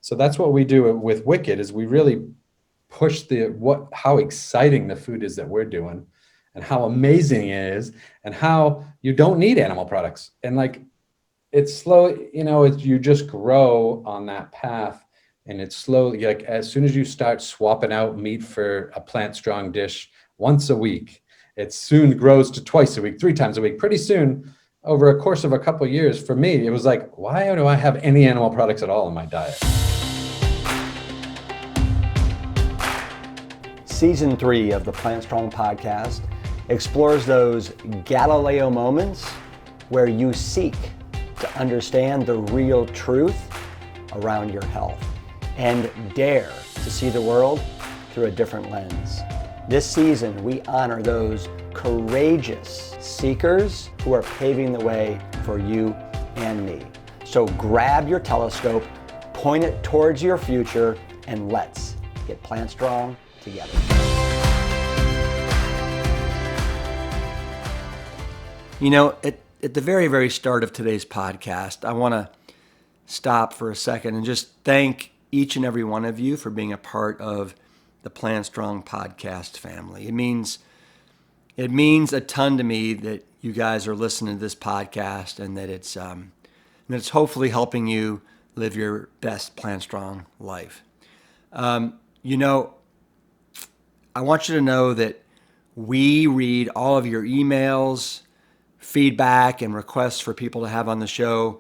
So that's what we do with Wicked, is we really push how exciting the food is that we're doing, and how amazing it is, and how you don't need animal products. And like, it's slow, you just grow on that path, and it's slowly, like, as soon as you start swapping out meat for a plant strong dish once a week, it soon grows to twice a week, 3 times a week. Pretty soon, over a course of a couple of years, for me, it was like, why do I have any animal products at all in my diet? Season 3 of the Plant Strong podcast explores those Galileo moments where you seek to understand the real truth around your health and dare to see the world through a different lens. This season, we honor those courageous seekers who are paving the way for you and me. So grab your telescope, point it towards your future, and let's get plant strong together. At the very, very start of today's podcast, I want to stop for a second and just thank each and every one of you for being a part of the Plant Strong podcast family. It means a ton to me that you guys are listening to this podcast, and that it's hopefully helping you live your best Plant Strong life. I want you to know that we read all of your emails, feedback, and requests for people to have on the show.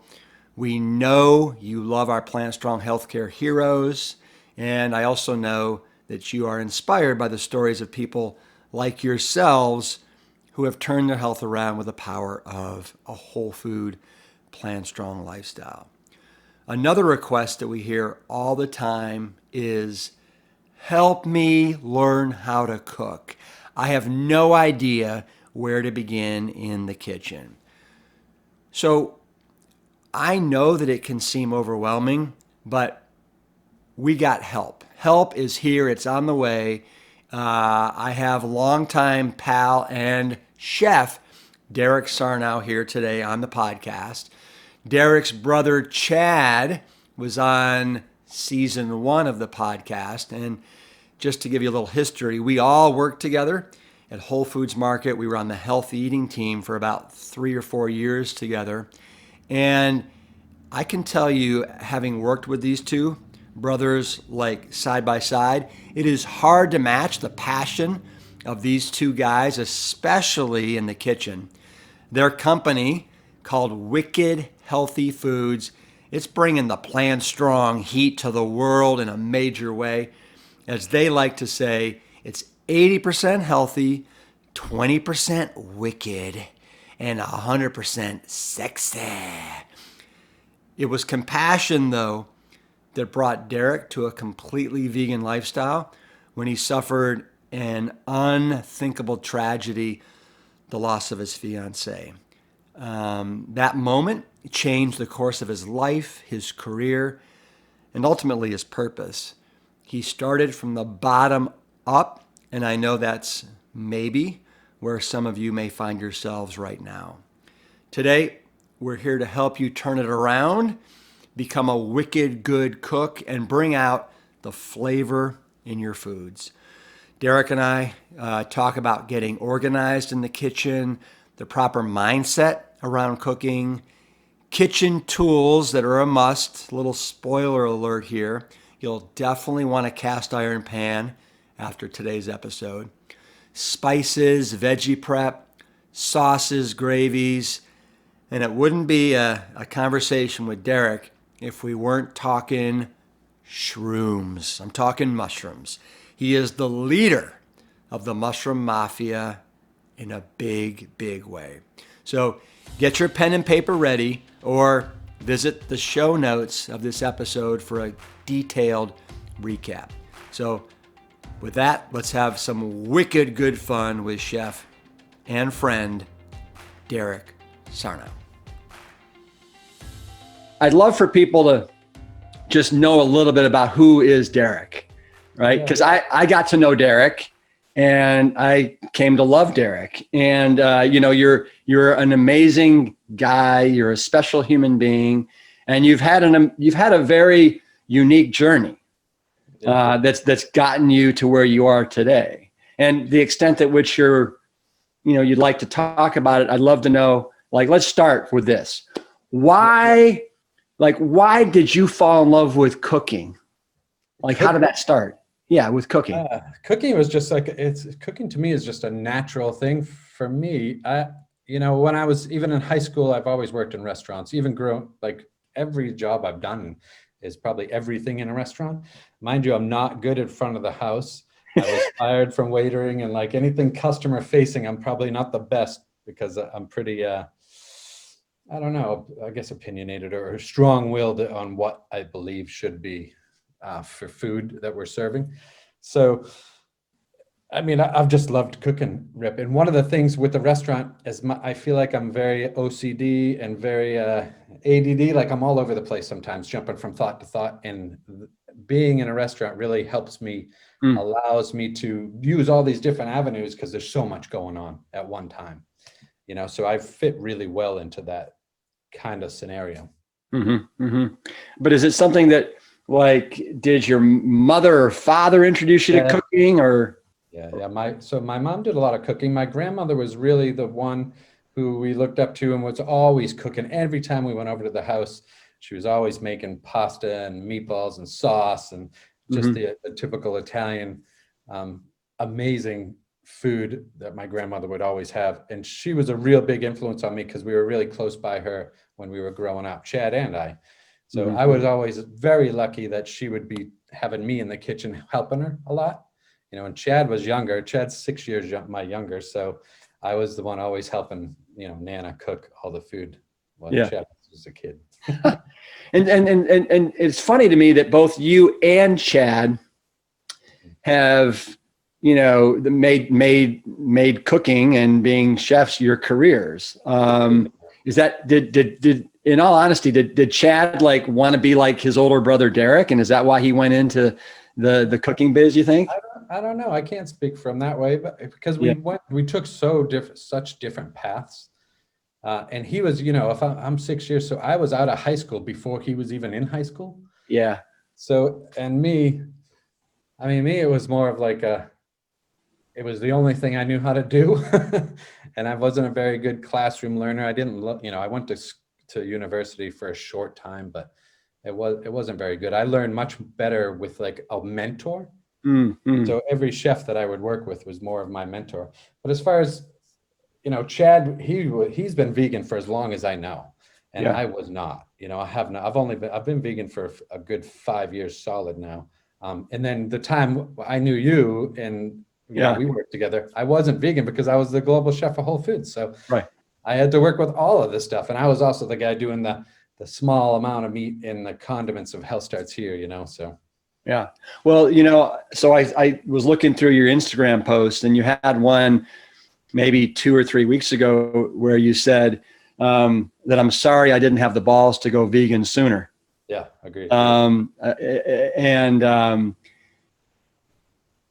We know you love our Plant Strong healthcare heroes, and I also know that you are inspired by the stories of people like yourselves who have turned their health around with the power of a whole food, Plant Strong lifestyle. Another request that we hear all the time is, help me learn how to cook. I have no idea where to begin in the kitchen. So I know that it can seem overwhelming, but we got help. Help is here. It's on the way. I have longtime pal and chef Derek Sarno here today on the podcast. Derek's brother Chad was on season 1 of the podcast. And just to give you a little history, we all worked together at Whole Foods Market. We were on the healthy eating team for about 3 or 4 years together. And I can tell you, having worked with these two brothers like side by side, it is hard to match the passion of these two guys, especially in the kitchen. Their company, called Wicked Healthy Foods, it's bringing the Plant Strong heat to the world in a major way. As they like to say, it's 80% healthy, 20% wicked, and 100% sexy. It was compassion, though, that brought Derek to a completely vegan lifestyle when he suffered an unthinkable tragedy, the loss of his fiancée. That moment changed the course of his life, his career, and ultimately his purpose. He started from the bottom up, and I know that's maybe where some of you may find yourselves right now. Today, we're here to help you turn it around, become a wicked good cook, and bring out the flavor in your foods. Derek and I talk about getting organized in the kitchen, the proper mindset around cooking, kitchen tools that are a must. Little spoiler alert here. You'll definitely want a cast iron pan after today's episode. Spices, veggie prep, sauces, gravies, and it wouldn't be a conversation with Derek if we weren't talking shrooms. I'm talking mushrooms. He is the leader of the mushroom mafia in a big, big way. So get your pen and paper ready, or visit the show notes of this episode for a detailed recap. So with that, let's have some wicked good fun with chef and friend Derek Sarno. I'd love for people to just know a little bit about who is Derek, right? Because I got to know Derek, and I came to love Derek. And you're an amazing guy. You're a special human being, and you've had a very unique journey Yeah. that's gotten you to where you are today. And the extent at which you'd like to talk about it, I'd love to know. Like, let's start with this. Why did you fall in love with cooking? Like, how did that start? Yeah, with cooking. Cooking was just like, cooking to me is just a natural thing for me. When I was even in high school, I've always worked in restaurants, even like every job I've done is probably everything in a restaurant. Mind you, I'm not good in front of the house. I was fired from waitering, and like anything customer facing, I'm probably not the best because I'm pretty, I don't know, I guess opinionated or strong-willed on what I believe should be for food that we're serving. So, I mean, I've just loved cooking, Rip. And one of the things with the restaurant is I feel like I'm very OCD and very ADD. Like I'm all over the place sometimes, jumping from thought to thought. And being in a restaurant really helps me, allows me to use all these different avenues because there's so much going on at one time. So I fit really well into that kind of scenario. But is it something that, like, did your mother or father introduce you to cooking, or? Yeah. My mom did a lot of cooking. My grandmother was really the one who we looked up to and was always cooking. Every time we went over to the house, she was always making pasta and meatballs and sauce and just the typical Italian, amazing food that my grandmother would always have. And she was a real big influence on me because we were really close by her when we were growing up, Chad and I. So I was always very lucky that she would be having me in the kitchen helping her a lot. And Chad was younger. Chad's 6 years my younger. So I was the one always helping, Nana cook all the food while Chad was a kid. And it's funny to me that both you and Chad have, made cooking and being chefs your careers. Is that, did in all honesty, did Chad like want to be like his older brother Derek? And is that why he went into the cooking biz, you think? I don't know. I can't speak from that way, but because we took such different paths. And he was, if I'm 6 years, so I was out of high school before he was even in high school. Yeah. So, and me, it was more of like it was the only thing I knew how to do. And I wasn't a very good classroom learner. I didn't I went to university for a short time, but it wasn't very good. I learned much better with like a mentor. So every chef that I would work with was more of my mentor. But as far as, Chad, he's been vegan for as long as I know. And I was not, I have not, I've been vegan for a good 5 years solid now. And then the time I knew you and we worked together, I wasn't vegan because I was the global chef of Whole Foods. So I had to work with all of this stuff. And I was also the guy doing the small amount of meat and the condiments of Hell Starts Here, so. Yeah. Well, so I was looking through your Instagram post, and you had one maybe 2 or 3 weeks ago where you said that I'm sorry I didn't have the balls to go vegan sooner. Yeah, agreed.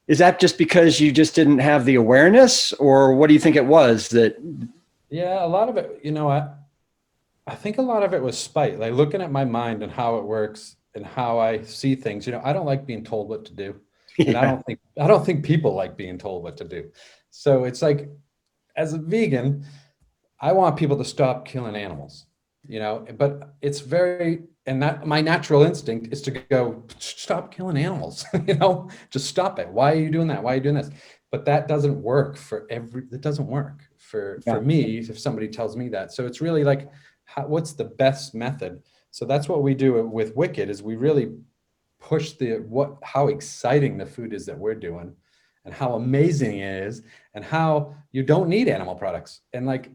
Is that just because you just didn't have the awareness, or what do you think it was that? Yeah, a lot of it, I think a lot of it was spite, like looking at my mind and how it works and how I see things. I don't like being told what to do. And I don't think people like being told what to do. So it's like, as a vegan, I want people to stop killing animals, but it's and that my natural instinct is to go, stop killing animals, just stop it. Why are you doing that? Why are you doing this? But that doesn't work it doesn't work for me if somebody tells me that. So it's really like, what's the best method? So that's what we do with Wicked, is we really push how exciting the food is that we're doing and how amazing it is and how you don't need animal products. And like,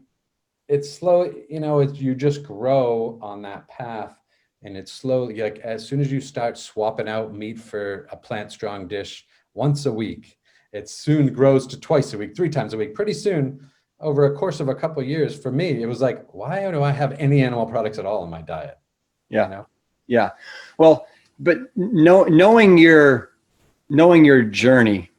it's slow, you just grow on that path, and it's slowly, like as soon as you start swapping out meat for a plant strong dish once a week, it soon grows to twice a week, 3 times a week. Pretty soon, over a course of a couple of years, for me, it was like, why do I have any animal products at all in my diet? Yeah. Yeah. Well, but knowing your journey,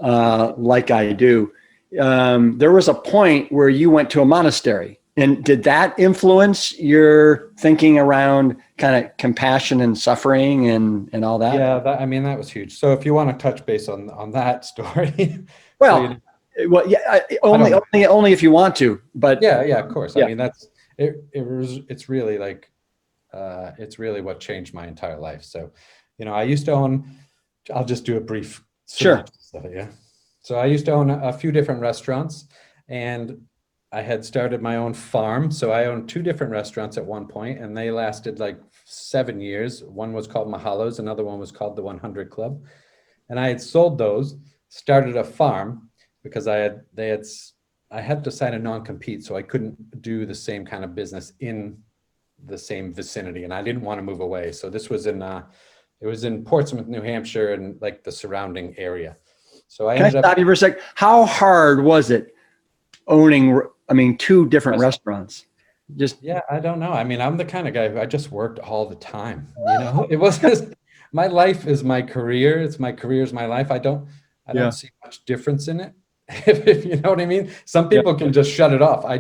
like I do, there was a point where you went to a monastery. And did that influence your thinking around kind of compassion and suffering and all that? Yeah, that, I mean, that was huge. So if you want to touch base on that story, so Well, well, yeah, I don't, only if you want to, but yeah, yeah, of course. I yeah, mean, that's it's really like it's really what changed my entire life. So, I used to own, I'll just do a brief sure. synopsis of it. Yeah. So I used to own a few different restaurants, and I had started my own farm. So I owned two different restaurants at one point, and they lasted like 7 years. One was called Mahalo's, another one was called the 100 Club. And I had sold those, started a farm because I had to sign a non-compete, so I couldn't do the same kind of business in the same vicinity, and I didn't want to move away. So this was it was in Portsmouth, New Hampshire, and like the surrounding area. So I Can I ended up, stop you for a sec? How hard was it owning, I mean, two different restaurants? Just, yeah, I don't know. I mean, I'm the kind of guy who I just worked all the time. It was just my life is my career. It's my career is my life. I don't yeah, see much difference in it. If you know what I mean. Some yeah, people can just shut it off. I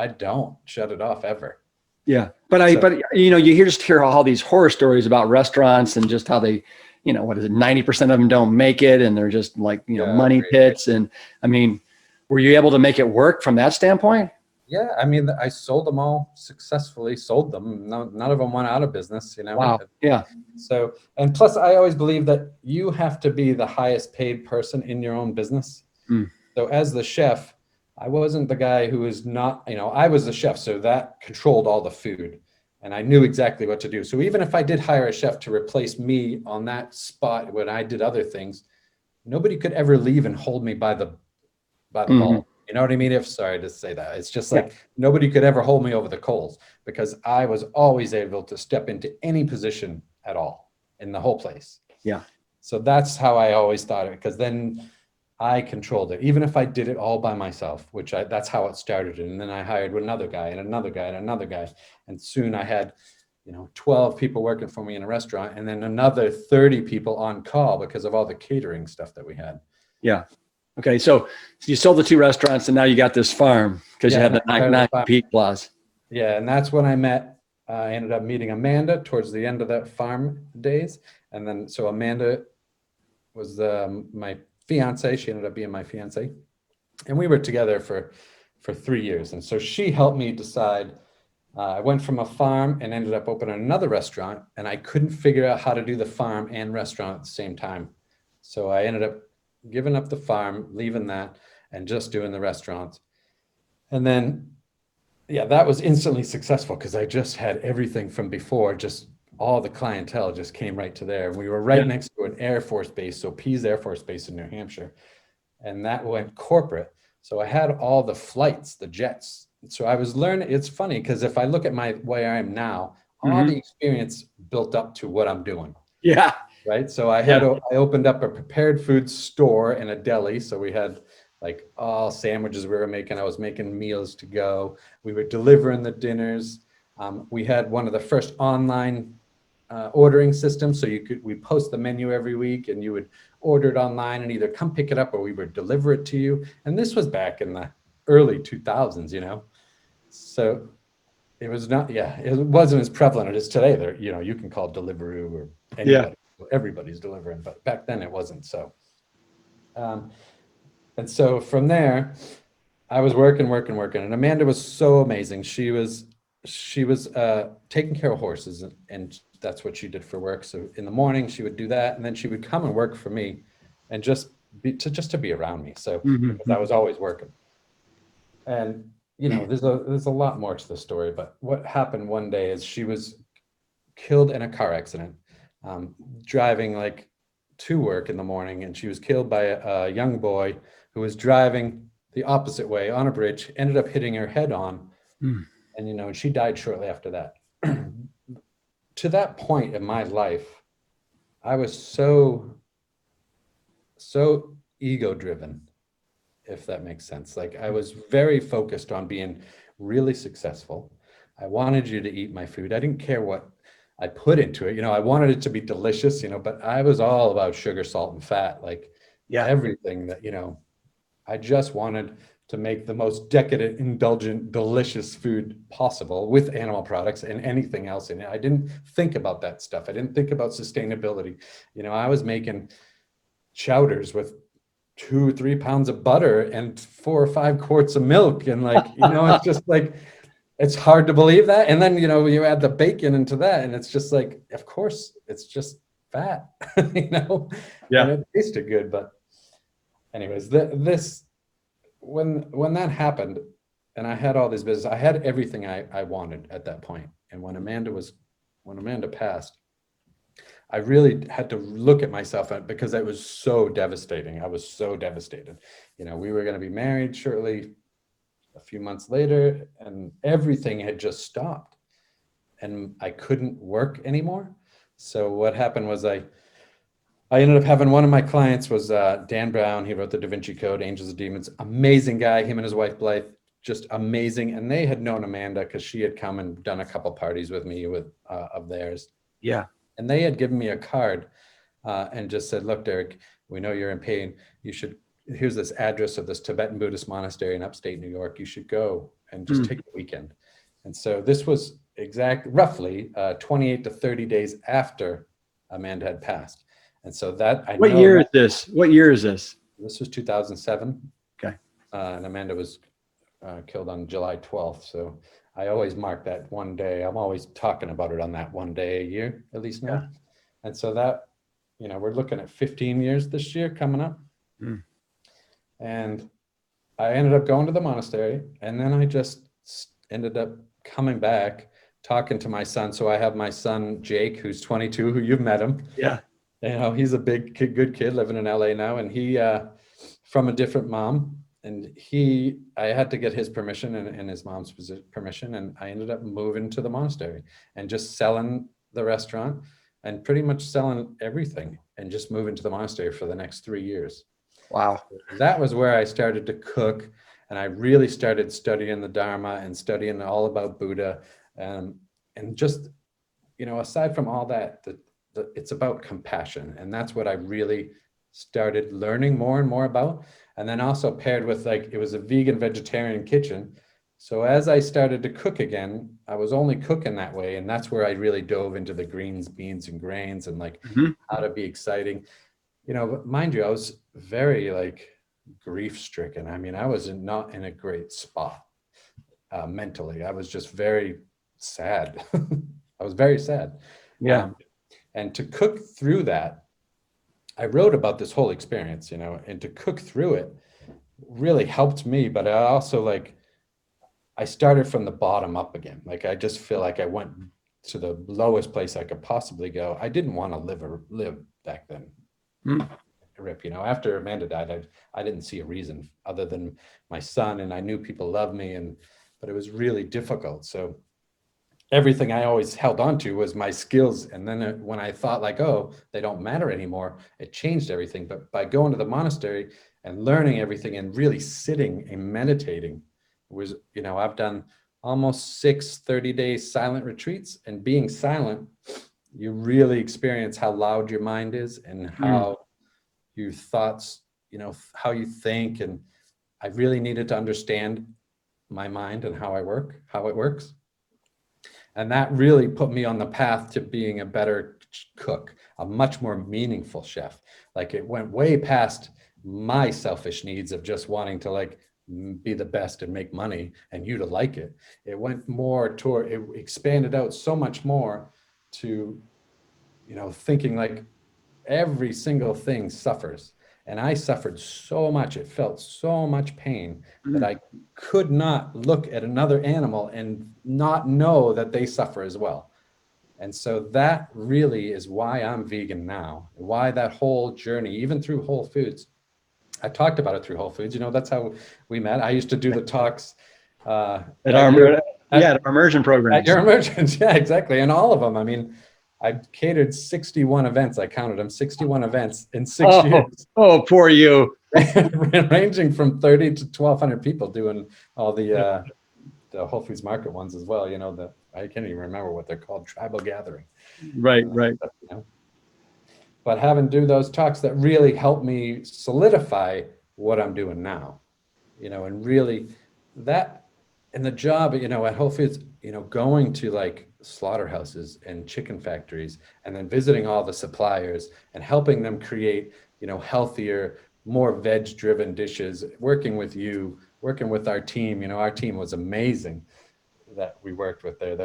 don't shut it off ever. yeah. So But just hear all these horror stories about restaurants and just how they, what is it? 90% of them don't make it, and they're just like, yeah, money agreed. pits. And I mean, were you able to make it work from that standpoint? Yeah, I mean, I sold them all successfully, sold them. No, none of them went out of business. Wow. Yeah. So, and plus, I always believe that you have to be the highest paid person in your own business. Mm. So, as the chef, I wasn't the guy who was not, I was the chef. So that controlled all the food, and I knew exactly what to do. So, even if I did hire a chef to replace me on that spot when I did other things, nobody could ever leave and hold me by the Hmm. ball. You know what I mean? If sorry to say that, it's just Yeah. like nobody could ever hold me over the coals because I was always able to step into any position at all in the whole place. Yeah. So that's how I always thought it, because then I controlled it, even if I did it all by myself, that's how it started. And then I hired another guy and another guy and another guy. And soon I had, 12 people working for me in a restaurant, and then another 30 people on call because of all the catering stuff that we had. Yeah. Okay. So you sold the two restaurants and now you got this farm because you Yeah. had And the I started the farm. non-compete clause. Yeah, and that's when I ended up meeting Amanda towards the end of that farm days. And then, so Amanda was my fiance. She ended up being my fiance. And we were together for 3 years. And so she helped me decide. I went from a farm and ended up opening another restaurant. And I couldn't figure out how to do the farm and restaurant at the same time. So I ended up giving up the farm, leaving that, and just doing the restaurants. And then yeah, that was instantly successful because I just had everything from before. Just all the clientele just came right to there. We were Yeah. right next to an Air Force base, so Pease Air Force Base in New Hampshire, and that went corporate. So I had all the flights, the jets. So I was learning. It's funny because if I look at my where I am now, all Mhm. the experience built up to what I'm doing. Yeah. Right. So I Yeah. opened up a prepared food store and a deli. So we had like all sandwiches we were making. I was making meals to go. We were delivering the dinners. We had one of the first online ordering systems. So we post the menu every week and you would order it online and either come pick it up or we would deliver it to you. And this was back in the early 2000s. So it was not, yeah, it wasn't as prevalent as today. There, you can call Deliveroo or Yeah. anybody. Everybody's delivering, but back then it wasn't. So, um, and so from there, I was working, and Amanda was so amazing. She was taking care of horses, and that's what she did for work. So in the morning, she would do that, and then she would come and work for me, and just to be around me. So because I Mhm. was always working, and there's a lot more to the story. But what happened one day is she was killed in a car accident, driving like to work in the morning, and she was killed by a young boy who was driving the opposite way on a bridge, ended up hitting her head on, Mm. and she died shortly after that. To that point in my life, I was so ego driven, if that makes sense. Like I was very focused on being really successful. I wanted you to eat my food. I didn't care what I put into it. I wanted it to be delicious, but I was all about sugar, salt, and fat, like Yeah. everything that, I just wanted to make the most decadent, indulgent, delicious food possible with animal products and anything else in it. I didn't think about that stuff. I didn't think about sustainability. I was making chowders with 2 or 3 pounds of butter and 4 or 5 quarts of milk. And it's just like, it's hard to believe that. And then, you add the bacon into that and it's just like, of course, it's just fat, and it tasted good. But anyways, when that happened and I had all this business, I had everything I wanted at that point. And when Amanda passed, I really had to look at myself because it was so devastating. I was so devastated. We were going to be married shortly a few months later, and everything had just stopped and I couldn't work anymore. So what happened was I ended up having one of my clients was Dan Brown. He wrote the Da Vinci Code, Angels and Demons. Amazing guy. Him and his wife Blythe, just amazing. And they had known Amanda because she had come and done a couple parties with me of theirs. Yeah. And they had given me a card and just said, "Look, Derek, we know you're in pain. Here's this address of this Tibetan Buddhist monastery in upstate New York. You should go and just take the weekend." And so this was roughly 28 to 30 days after Amanda had passed. And so What year is this? What year is this? This was 2007. Okay. And Amanda was killed on July 12th. So I always mark that one day. I'm always talking about it on that one day a year, at least now. Yeah. And so that, we're looking at 15 years this year coming up. Mm. And I ended up going to the monastery, and then I just ended up coming back, talking to my son. So I have my son, Jake, who's 22, who you've met him. Yeah. He's a big kid, good kid living in LA now. And he, from a different mom, and I had to get his permission and his mom's permission. And I ended up moving to the monastery and just selling the restaurant and pretty much selling everything and just moving to the monastery for the next 3 years. Wow. That was where I started to cook, and I really started studying the Dharma and studying all about Buddha. And just, aside from all that, it's about compassion. And that's what I really started learning more and more about. And then also paired with it was a vegan vegetarian kitchen. So as I started to cook again, I was only cooking that way. And that's where I really dove into the greens, beans, and grains and how to be exciting. But mind you, I was very grief stricken. I mean, I was not in a great spot mentally. I was just very sad. I was very sad. Yeah. And to cook through that, I wrote about this whole experience, and to cook through it really helped me. But I also I started from the bottom up again. I just feel like I went to the lowest place I could possibly go. I didn't want to live back then. Rip, after Amanda died, I didn't see a reason other than my son, and I knew people loved me, but it was really difficult. So everything I always held on to was my skills. And then when I thought oh, they don't matter anymore, it changed everything. But by going to the monastery and learning everything and really sitting and meditating was, I've done almost 6 30-day silent retreats, and being silent, you really experience how loud your mind is and how your thoughts, how you think. And I really needed to understand my mind and how it works. And that really put me on the path to being a better cook, a much more meaningful chef. It went way past my selfish needs of just wanting to be the best and make money and you to like it. It went more toward, it expanded out so much more to, thinking every single thing suffers. And I suffered so much. It felt so much pain that I could not look at another animal and not know that they suffer as well. And so that really is why I'm vegan now, why that whole journey, even through Whole Foods. I talked about it through Whole Foods. That's how we met. I used to do the talks at our immersion program. At your immersions, yeah, exactly. And all of them. I mean, I catered 61 events. I counted them, 61 events in 6 years. Oh, poor you. Ranging from 30 to 1,200 people doing all the Whole Foods Market ones as well. I can't even remember what they're called, tribal gathering. Right. But having do those talks that really helped me solidify what I'm doing now. and really that, and the job, at Whole Foods, going to like slaughterhouses and chicken factories and then visiting all the suppliers and helping them create, healthier, more veg driven dishes, working with you, working with our team. Our team was amazing that we worked with there.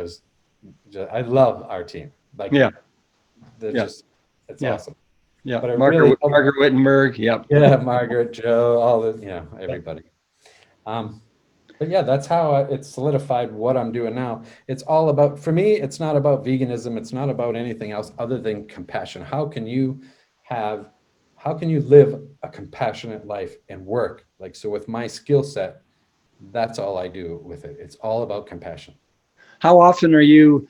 I love our team. Like Yeah. they're Yeah. just, it's Yeah. awesome. Yeah. But it really, Margaret Wittenberg. Yep. yeah, Margaret, Joe, all the, everybody. But yeah, that's how it solidified what I'm doing now. It's all about, for me, it's not about veganism. It's not about anything else other than compassion. How can you live a compassionate life and work? Like, so with my skill set, that's all I do with it. It's all about compassion. How often are you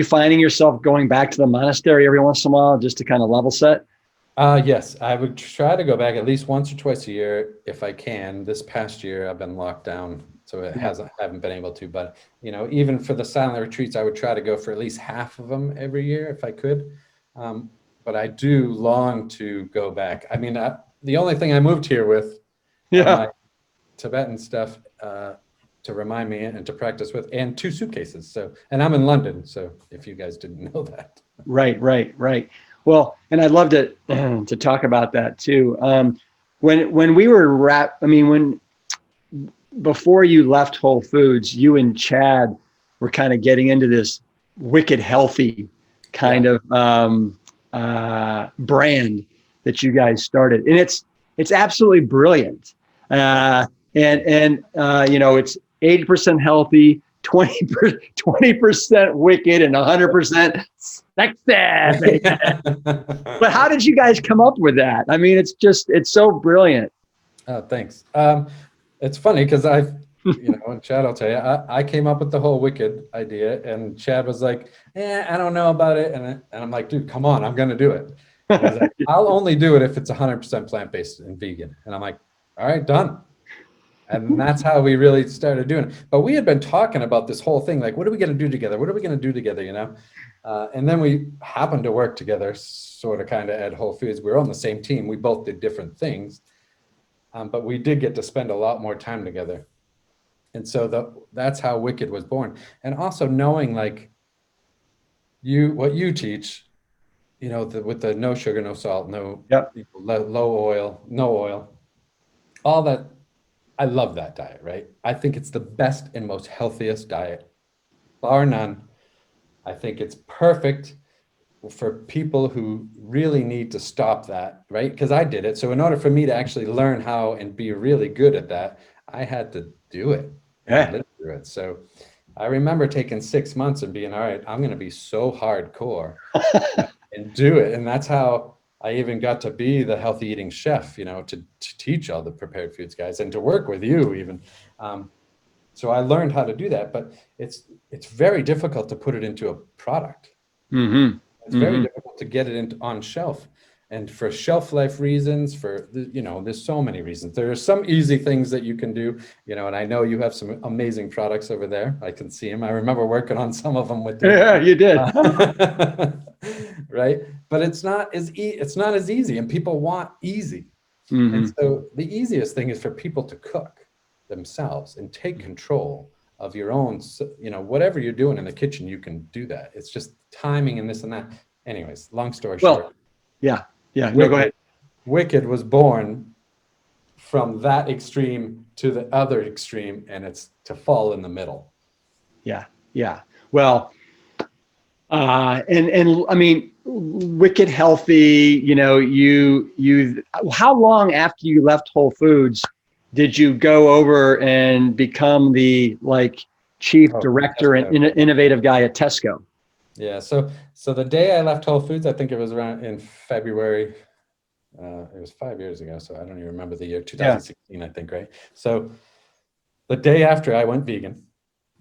finding yourself going back to the monastery every once in a while just to kind of level set? Yes, I would try to go back at least once or twice a year if I can. This past year, I've been locked down, so haven't been able to. But even for the silent retreats, I would try to go for at least half of them every year if I could. But I do long to go back. I mean, the only thing I moved here with are Yeah. my Tibetan stuff to remind me and to practice with, and 2 suitcases. So, and I'm in London, so if you guys didn't know that. Right. Well, and I'd love to to talk about that too. When we were when before you left Whole Foods, you and Chad were kind of getting into this wicked healthy kind of brand that you guys started, and it's absolutely brilliant. It's 80% healthy, 20% wicked, and 100% sexy. But how did you guys come up with that? I mean, it's so brilliant. Oh, thanks. It's funny because and Chad, I'll tell you, I came up with the whole wicked idea, and Chad was like, I don't know about it. And I'm like, dude, come on, I'm going to do it. And he's like, I'll only do it if it's 100% plant-based and vegan. And I'm like, all right, done. And that's how we really started doing it. But we had been talking about this whole thing, like, what are we going to do together? What are we going to do together, And then we happened to work together, sort of kind of at Whole Foods. We were on the same team. We both did different things. But we did get to spend a lot more time together. And so that's how Wicked was born. And also knowing like what you teach, with the no sugar, no salt, low oil, no oil, all that. I love that diet, right? I think it's the best and most healthiest diet, bar none. I think it's perfect for people who really need to stop that, right? Because I did it. So in order for me to actually learn how and be really good at that, I had to do it and live through it. So I remember taking 6 months and being, all right, I'm going to be so hardcore and do it. And that's how I even got to be the healthy eating chef, to teach all the prepared foods guys and to work with you even. So I learned how to do that, but it's very difficult to put it into a product. Mm-hmm. It's very difficult to get it on shelf. And for shelf life reasons, there's so many reasons. There are some easy things that you can do, and I know you have some amazing products over there. I can see them. I remember working on some of them with you. Yeah, you did. Right? But it's not as easy, and people want easy. Mm-hmm. And so the easiest thing is for people to cook themselves and take control of your own, whatever you're doing in the kitchen, you can do that. It's just timing and this and that. Anyways, long story short. Yeah. No, go ahead. Wicked was born from that extreme to the other extreme, and it's to fall in the middle. Yeah. Well, and I mean, wicked healthy, how long after you left Whole Foods did you go over and become the chief director and innovative guy at Tesco? Yeah. So the day I left Whole Foods, I think it was around in February. It was 5 years ago, so I don't even remember the year, 2016, I think, right? So the day after I went vegan,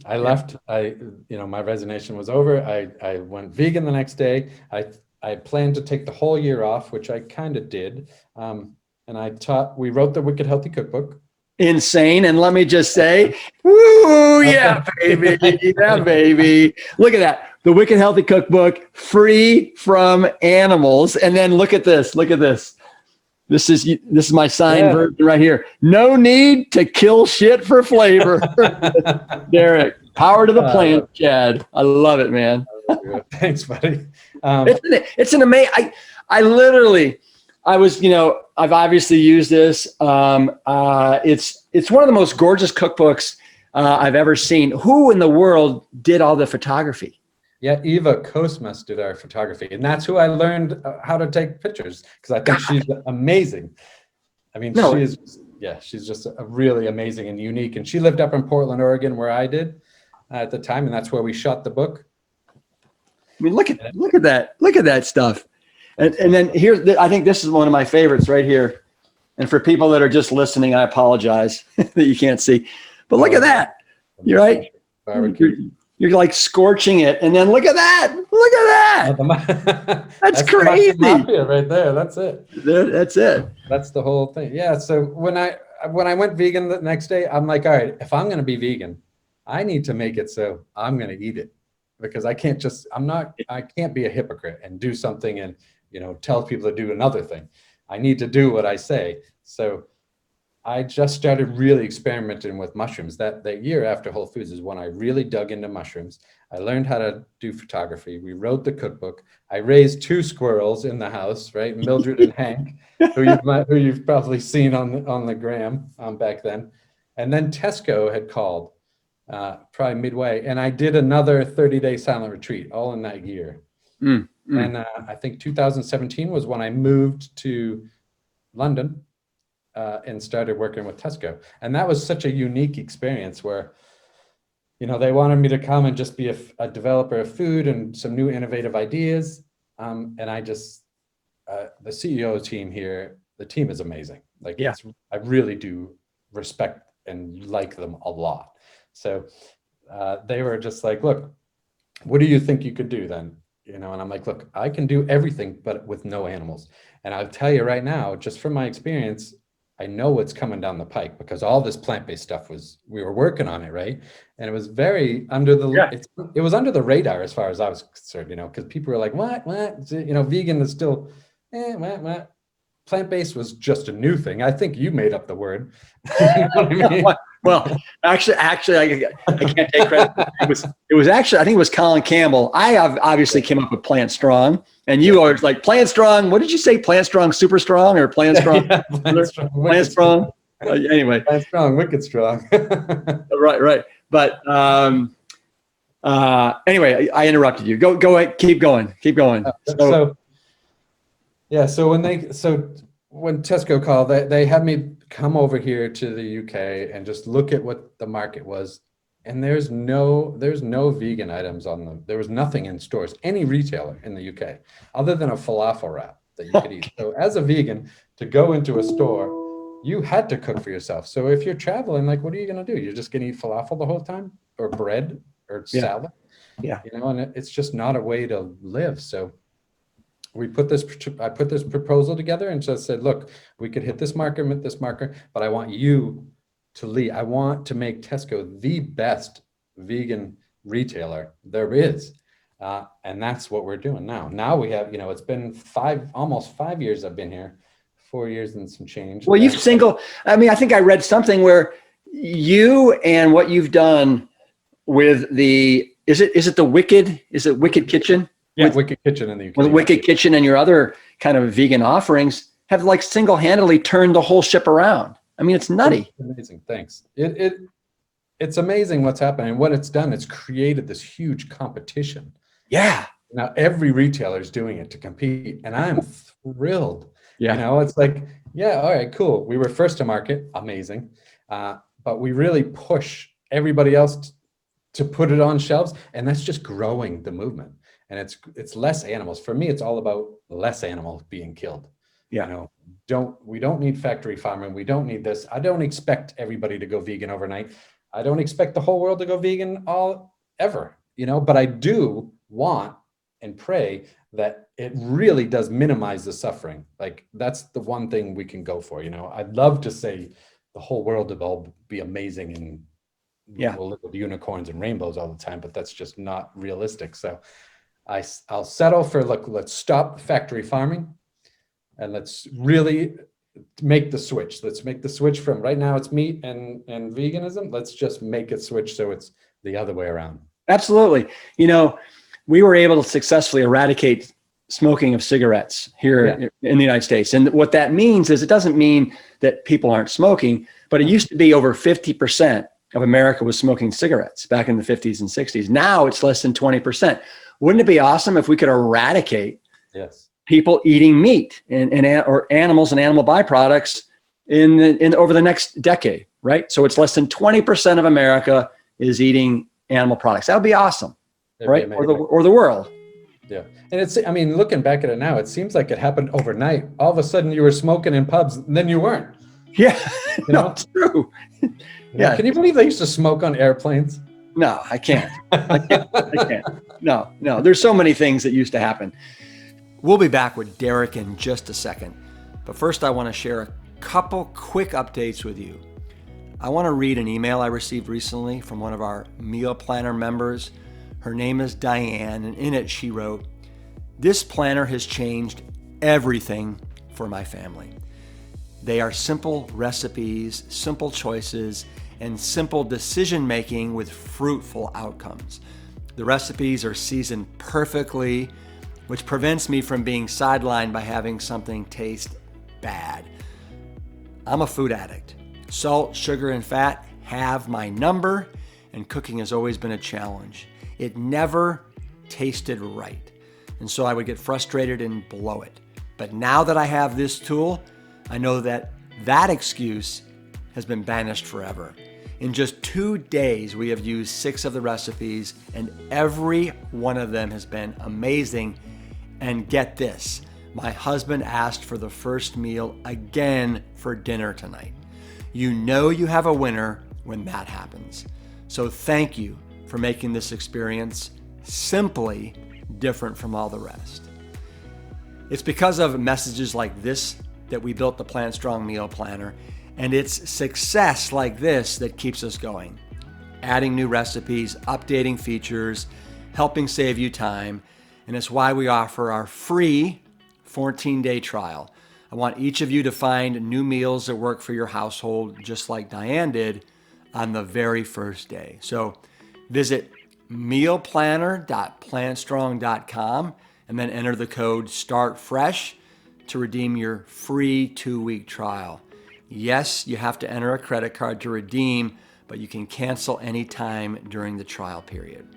I left. My resignation was over. I went vegan the next day. I planned to take the whole year off, which I kind of did. And we wrote the Wicked Healthy Cookbook. Insane. And let me just say, woo, yeah, baby. Yeah, baby. Look at that. The Wicked Healthy Cookbook, free from animals. And then look at this. This is my signed version right here. No need to kill shit for flavor. Derek, power to the plant, Chad. I love it, man. Thanks, buddy. It's an amazing. I've obviously used this. It's one of the most gorgeous cookbooks I've ever seen. Who in the world did all the photography? Yeah, Eva Kosmas did our photography, and that's who I learned how to take pictures, because I think she's amazing. I mean, she's just a really amazing and unique. And she lived up in Portland, Oregon, where I did at the time, and that's where we shot the book. I mean, look at that. Look at that stuff. And then I think this is one of my favorites right here. And for people that are just listening, I apologize that you can't see. But look at that. You're right. You're like scorching it. And then look at that. Look at that. That's crazy. Mafia right there. That's it. That's it. That's the whole thing. Yeah. So when I went vegan the next day, I'm like, all right, if I'm going to be vegan, I need to make it so I'm going to eat it, because I can't be a hypocrite and do something and, tell people to do another thing. I need to do what I say. So I just started really experimenting with mushrooms. That year after Whole Foods is when I really dug into mushrooms. I learned how to do photography. We wrote the cookbook. I raised 2 squirrels in the house, right? Mildred and Hank, who you've probably seen on the gram back then. And then Tesco had called probably midway, and I did another 30-day silent retreat all in that year. And I think 2017 was when I moved to London. And started working with Tesco. And that was such a unique experience where, they wanted me to come and just be a developer of food and some new innovative ideas. And I just, the CEO team here, the team is amazing. I really do respect and like them a lot. So they were just like, look, what do you think you could do then? And I'm like, look, I can do everything, but with no animals. And I'll tell you right now, just from my experience, I know what's coming down the pike, because all this plant-based stuff we were working on it, right? And it was very it was under the radar as far as I was concerned, because people were like, what? Vegan is still, what? Plant-based was just a new thing. I think you made up the word. You know what I mean? Well, actually, I can't take credit. It was actually, I think it was Colin Campbell. I obviously came up with Plant Strong, and you are like Plant Strong. What did you say? Plant Strong, super strong, or Plant Strong? Plant Strong. Anyway, Plant Strong, wicked strong. Right. But anyway, I interrupted you. Go ahead. Keep going. So when Tesco called, they had me come over here to the UK and just look at what the market was. And there's no vegan items there was nothing in stores, any retailer in the UK, other than a falafel wrap that you could eat. So as a vegan, to go into a store, you had to cook for yourself. So if you're traveling, like, what are you going to do? You're just going to eat falafel the whole time, or bread, or salad? Yeah. And it's just not a way to live. So I put this proposal together and just said, look, we could hit this marker, but I want you to lead. I want to make Tesco the best vegan retailer there is. And that's what we're doing now. Now we have, it's been almost 5 years I've been here, 4 years and some change. Well, I think I read something where you and what you've done with is it Wicked Kitchen? Yeah, Wicked Kitchen in the UK. With Wicked Kitchen and your other kind of vegan offerings have like single-handedly turned the whole ship around. I mean, it's nutty. It's amazing. Thanks. It's amazing what's happening. What it's done, it's created this huge competition. Yeah. Now every retailer is doing it to compete, and I'm thrilled. Yeah. It's like, yeah, all right, cool. We were first to market, amazing, but we really push everybody else to put it on shelves, and that's just growing the movement. And it's less animals. For me, it's all about less animals being killed. Yeah. We don't need factory farming. We don't need this. I don't expect everybody to go vegan overnight. I don't expect the whole world to go vegan ever, but I do want and pray that it really does minimize the suffering. Like, that's the one thing we can go for. I'd love to say the whole world will all be amazing and we'll live with unicorns and rainbows all the time, but that's just not realistic. So I'll settle for, look, let's stop factory farming, and let's really make the switch. Let's make the switch from right now it's meat and veganism. Let's just make it switch so it's the other way around. Absolutely. We were able to successfully eradicate smoking of cigarettes here in the United States. And what that means is it doesn't mean that people aren't smoking, but it used to be over 50% of America was smoking cigarettes back in the 50s and 60s. Now it's less than 20%. Wouldn't it be awesome if we could eradicate people eating meat or animals and animal byproducts in over the next decade, right? So it's less than 20% of America is eating animal products. That would be awesome, right? Or the world. Yeah. And looking back at it now, it seems like it happened overnight. All of a sudden you were smoking in pubs, and then you weren't. Yeah, it's true. Yeah. Can you believe they used to smoke on airplanes? No, I can't. I can't. No. There's so many things that used to happen. We'll be back with Derek in just a second. But first, I want to share a couple quick updates with you. I want to read an email I received recently from one of our meal planner members. Her name is Diane, and in it she wrote, "This planner has changed everything for my family. They are simple recipes, simple choices, and simple decision-making with fruitful outcomes. The recipes are seasoned perfectly, which prevents me from being sidelined by having something taste bad. I'm a food addict. Salt, sugar, and fat have my number, and cooking has always been a challenge. It never tasted right, and so I would get frustrated and blow it. But now that I have this tool, I know that excuse has been banished forever. In just 2 days, we have used 6 of the recipes, and every one of them has been amazing. And get this, my husband asked for the first meal again for dinner tonight. You know you have a winner when that happens. So thank you for making this experience simply different from all the rest." It's because of messages like this that we built the Plant Strong Meal Planner, and it's success like this that keeps us going. Adding new recipes, updating features, helping save you time, and it's why we offer our free 14-day trial. I want each of you to find new meals that work for your household, just like Diane did on the very first day. So visit mealplanner.plantstrong.com and then enter the code STARTFRESH to redeem your free 2-week trial. Yes, you have to enter a credit card to redeem, but you can cancel anytime during the trial period.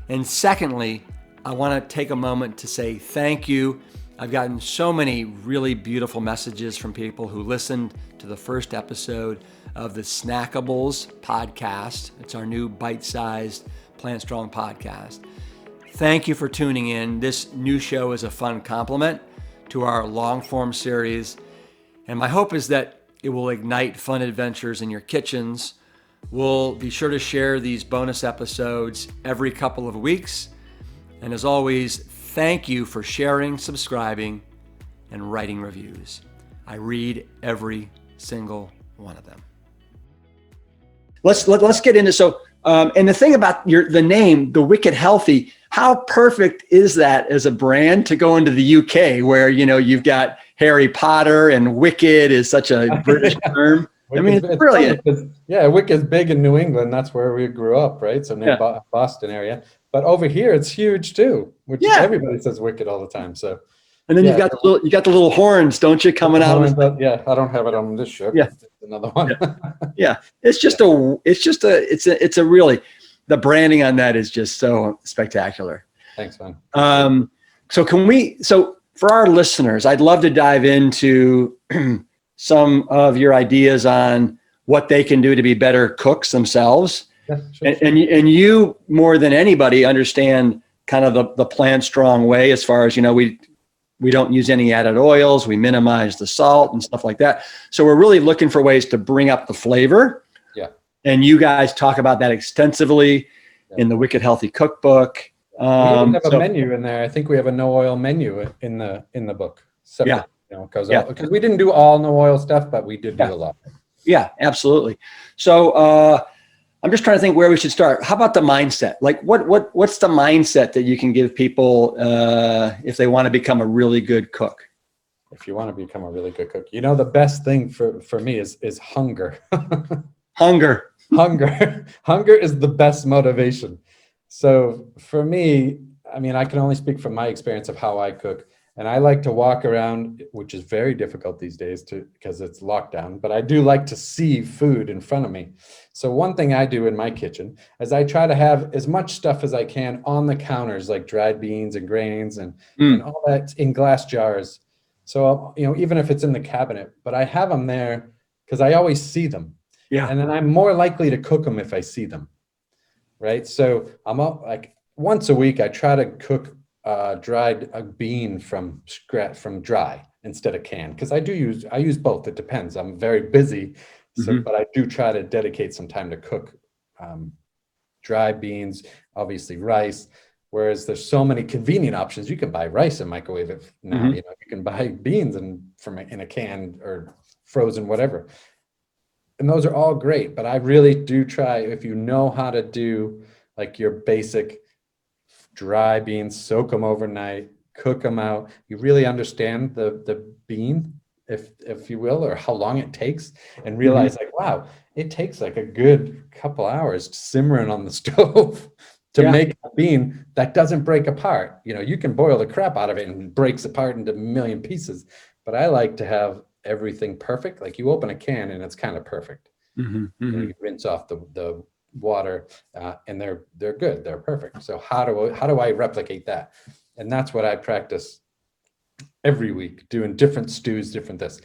And secondly, I want to take a moment to say thank you. I've gotten so many really beautiful messages from people who listened to the first episode of the Snackables podcast. It's our new bite-sized Plant Strong podcast. Thank you for tuning in. This new show is a fun complement to our long-form series, and my hope is that it will ignite fun adventures in your kitchens. We'll be sure to share these bonus episodes every couple of weeks. And as always, thank you for sharing, subscribing, and writing reviews. I read every single one of them. Let's get into and the thing about the name, The Wicked Healthy. How perfect is that as a brand to go into the UK, where you've got Harry Potter and Wicked is such a British term. It's brilliant. Wicked's big in New England. That's where we grew up, right? So near Boston area. But over here, it's huge too, which everybody says Wicked all the time. So, and then you got the little horns, don't you, coming out? I don't have it on this shirt. Yeah, it's another one. It's a really, the branding on that is just so spectacular. Thanks, man. So for our listeners, I'd love to dive into some of your ideas on what they can do to be better cooks themselves. Yeah, sure. And you more than anybody understand kind of the Plant Strong way, as far as, we don't use any added oils, we minimize the salt and stuff like that. So we're really looking for ways to bring up the flavor. Yeah. And you guys talk about that extensively in the Wicked Healthy Cookbook. We even have a menu in there. I think we have a no oil menu in the book. Separate, because we didn't do all no oil stuff, but we did do a lot. Yeah, absolutely. So I'm just trying to think where we should start. How about the mindset? Like what's the mindset that you can give people if they want to become a really good cook? if you want to become a really good cook. You know, the best thing for me is hunger. Hunger. Hunger is the best motivation. So for me, I mean, I can only speak from my experience of how I cook. And I like to walk around, which is very difficult these days because it's lockdown, but I do like to see food in front of me. So one thing I do in my kitchen is I try to have as much stuff as I can on the counters, like dried beans and grains and all that in glass jars. So, you know, even if it's in the cabinet, but I have them there because I always see them. Yeah. And then I'm more likely to cook them if I see them, right? So I'm up like once a week, I try to cook dried a bean from scratch, from dry instead of canned, because I use both. It depends. I'm very busy, so Mm-hmm. but I do try to dedicate some time to cook um, dry beans, obviously rice. Whereas there's so many convenient options. You can buy rice and microwave it now. Mm-hmm. You know, you can buy beans and from in a can or frozen, whatever. And those are all great, but I really do try, if you know how to do like your basic dry beans, soak them overnight, cook them out. You really understand the bean, if you will, or how long it takes, and Mm-hmm. realize like, wow, it takes like a good couple hours simmering on the stove to Yeah. make a bean that doesn't break apart. You know, you can boil the crap out of it and it breaks apart into a million pieces, but I like to have everything perfect. Like you open a can and it's kind of perfect. Mm-hmm. You know, Mm-hmm. you rinse off the water, and they're good, they're perfect. So how do I replicate that? And that's what I practice every week, doing different stews, different this.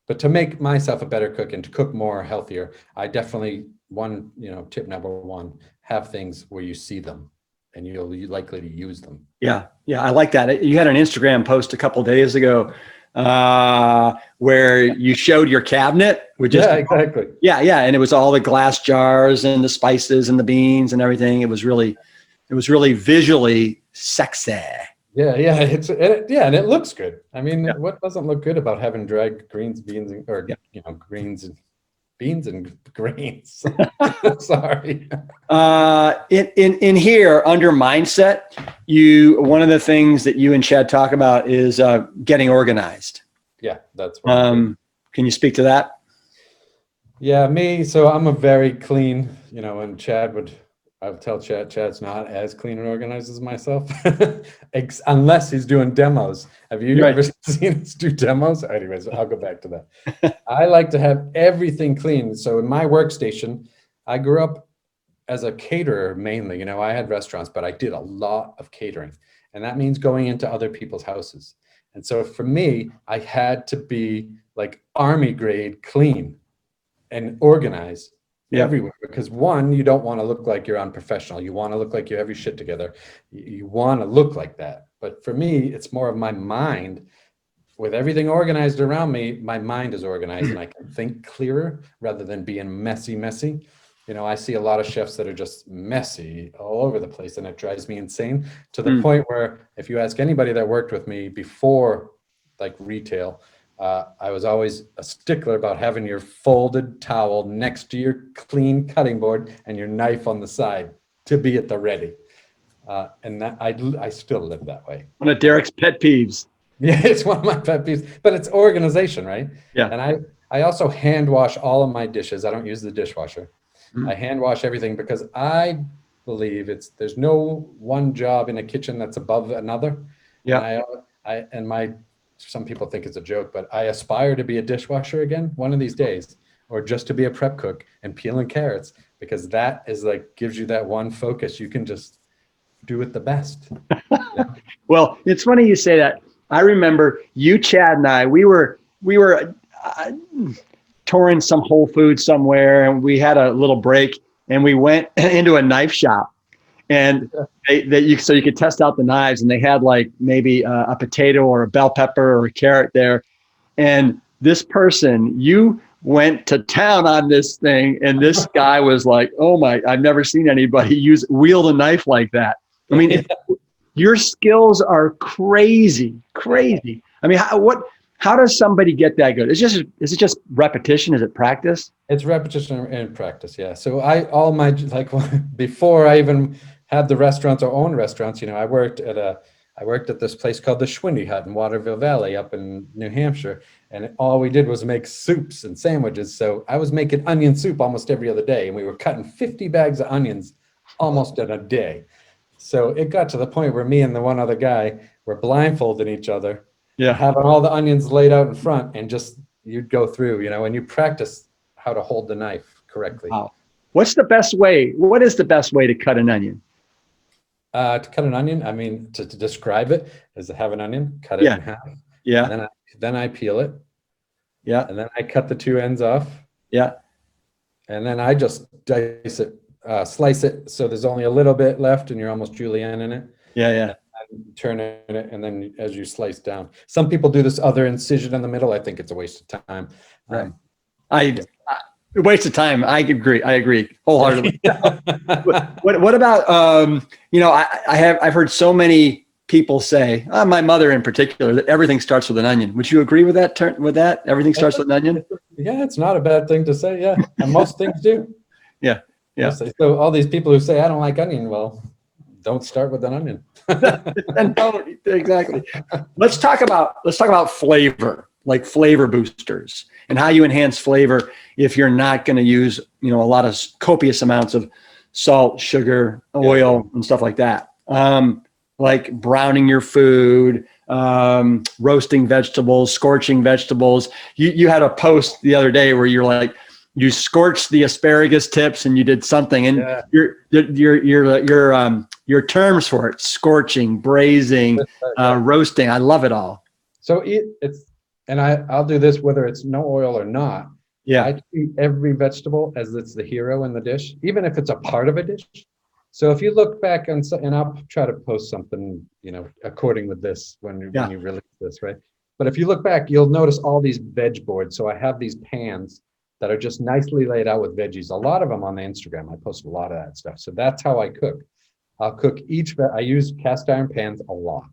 But to make myself a better cook and to cook more healthier, I definitely tip number one, have things where you see them and you're likely to use them. Yeah, yeah, I like that. You had an Instagram post a couple days ago where you showed your cabinet with just Yeah, exactly. yeah, and it was all the glass jars and the spices and the beans and everything. It was really visually sexy. Yeah, and it looks good. I Yeah, mean, what doesn't look good about having dried greens, beans, yeah. or greens and beans and grains? Sorry. In here under mindset, one of the things that you and Chad talk about is getting organized. Yeah, that's what I'm doing. Can you speak to that? Yeah, me. So I'm a very clean, and I would tell Chad's not as clean and organized as myself, unless he's doing demos. Have you Right. ever seen us do demos? Anyways, I'll go back to that. I like to have everything clean. So in my workstation, I grew up as a caterer mainly. I had restaurants, but I did a lot of catering, and that means going into other people's houses. And so for me, I had to be like army grade clean and organized Yeah. everywhere, because one, you don't want to look like you're unprofessional. You want to look like you have your shit together. You want to look like that. But for me, it's more of my mind. With everything organized around me, my mind is organized and I can think clearer rather than being messy. I see a lot of chefs that are just messy all over the place, and it drives me insane, to the point where if you ask anybody that worked with me before, like retail, I was always a stickler about having your folded towel next to your clean cutting board and your knife on the side to be at the ready. And that I still live that way. One of Derek's pet peeves. Yeah, it's one of my pet peeves, but it's organization, right? Yeah. And I also hand wash all of my dishes. I don't use the dishwasher. Mhm. I hand wash everything because I believe there's no one job in a kitchen that's above another. And Yeah. some people think it's a joke, but I aspire to be a dishwasher again one of these days, or just to be a prep cook and peeling carrots, because that is like gives you that one focus. You can just do it the best. Yeah. Well, it's funny you say that. I remember you, Chad, and I. We were touring some Whole Foods somewhere, and we had a little break, and we went into a knife shop, and so you could test out the knives, and they had like maybe a potato or a bell pepper or a carrot there, and this person, you went to town on this thing, and this guy was like, "Oh my! I've never seen anybody wield a knife like that." I mean, your skills are crazy, crazy. I mean, how does somebody get that good? Is it just repetition? Is it practice? It's repetition and practice. Yeah. So all my, like, before I even had the restaurants or own restaurants, I I worked at this place called the Schwindy Hut in Waterville Valley up in New Hampshire. And all we did was make soups and sandwiches. So I was making onion soup almost every other day. And we were cutting 50 bags of onions almost in a day. So it got to the point where me and the one other guy were blindfolding each other, Yeah. having all the onions laid out in front, and just you'd go through, and you practice how to hold the knife correctly. Wow. What's the best way? What is the best way to cut an onion? To cut an onion, I mean, to describe it is to have an onion, cut it in half. Yeah. And then I peel it. Yeah. And then I cut the two ends off. Yeah. And then I just dice it, slice it so there's only a little bit left and you're almost julienne in it. Yeah. Yeah. And turn it, and then as you slice down. Some people do this other incision in the middle. I think it's a waste of time. Right. Waste of time. I agree wholeheartedly. What about I've heard so many people say, my mother in particular, that everything starts with an onion. Would you agree with that? Everything starts with an onion? Yeah, it's not a bad thing to say. Yeah, and most things do. Yeah. Yeah. So all these people who say I don't like onion, well, don't start with an onion. Exactly. Let's talk about flavor, like flavor boosters, and how you enhance flavor if you're not going to use, a lot of copious amounts of salt, sugar, oil, and stuff like that. Like browning your food, roasting vegetables, scorching vegetables. You had a post the other day where you're like, you scorched the asparagus tips and you did something, and your terms for it: scorching, braising, roasting. I love it all. So I'll do this whether it's no oil or not. Yeah. I treat every vegetable as it's the hero in the dish, even if it's a part of a dish. So if you look back and I'll try to post something, according with this when you release this, right? But if you look back, you'll notice all these veg boards. So I have these pans that are just nicely laid out with veggies. A lot of them on the Instagram. I post a lot of that stuff. So that's how I cook. I'll cook I use cast iron pans a lot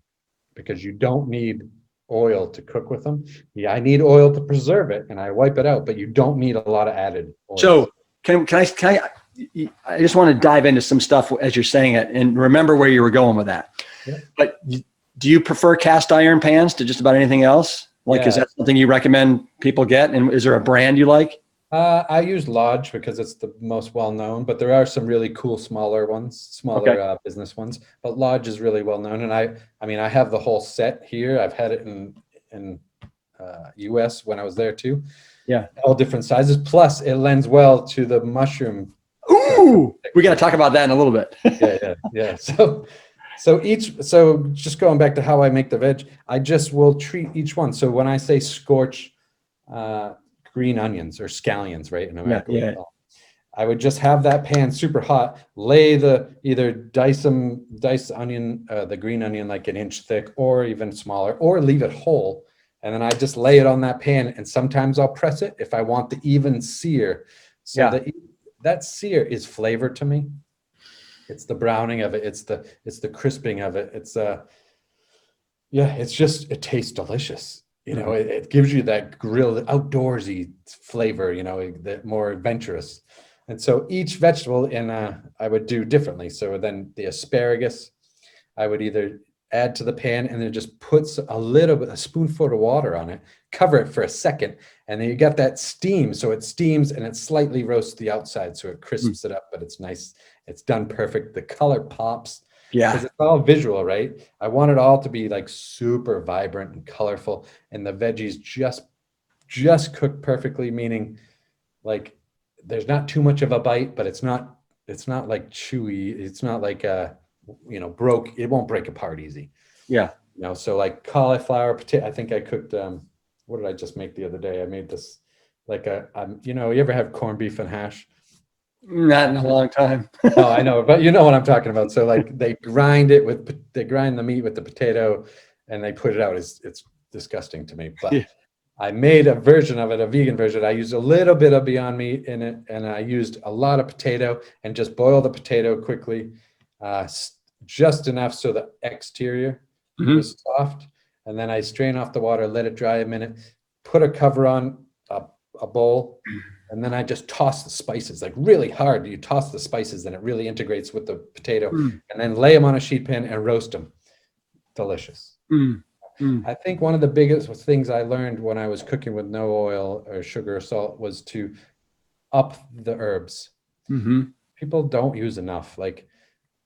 because you don't need oil to cook with them. Yeah, I need oil to preserve it and I wipe it out, but you don't need a lot of added oil. So can I just want to dive into some stuff as you're saying it and remember where you were going with that. Yeah. But do you prefer cast iron pans to just about anything else? Is that something you recommend people get? And is there a brand you like? I use Lodge because it's the most well-known, but there are some really cool smaller business ones. But Lodge is really well-known, and I have the whole set here. I've had it in U.S. when I was there too. Yeah, all different sizes. Plus, it lends well to the mushroom. Ooh, we got to talk about that in a little bit. Yeah. So just going back to how I make the veg, I just will treat each one. So when I say scorch green onions or scallions, right? In America, I would just have that pan super hot, either dice onion, the green onion like an inch thick or even smaller, or leave it whole. And then I just lay it on that pan, and sometimes I'll press it if I want the even sear. So that sear is flavor to me. It's the browning of it. It's the crisping of it. It tastes delicious. It gives you that grilled outdoorsy flavor, that more adventurous. And so each vegetable I would do differently. So then the asparagus, I would either add to the pan and then just put a spoonful of water on it, cover it for a second, and then you got that steam. So it steams and it slightly roasts the outside, so it crisps it up, but it's nice. It's done perfect. The color pops. Yeah, because it's all visual, right? I want it all to be like super vibrant and colorful, and the veggies just cook perfectly. Meaning, like, there's not too much of a bite, but it's not like chewy. It's not like broke. It won't break apart easy. Yeah, So like cauliflower, potato. I think I cooked. What did I just make the other day? I made this like you ever have corned beef and hash? Not in a long time. Oh, I know, but you know what I'm talking about. So like they grind the meat with the potato and they put it out. It's disgusting to me, but I made a version of it, a vegan version. I used a little bit of Beyond Meat in it, and I used a lot of potato and just boiled the potato quickly, just enough so the exterior was soft. And then I strain off the water, let it dry a minute, put a cover on a bowl, and then I just toss the spices like really hard. You toss the spices and it really integrates with the potato, and then lay them on a sheet pan and roast them. delicious. Mm. Mm. I think one of the biggest things I learned when I was cooking with no oil or sugar or salt was to up the herbs. Mm-hmm. People don't use enough. Like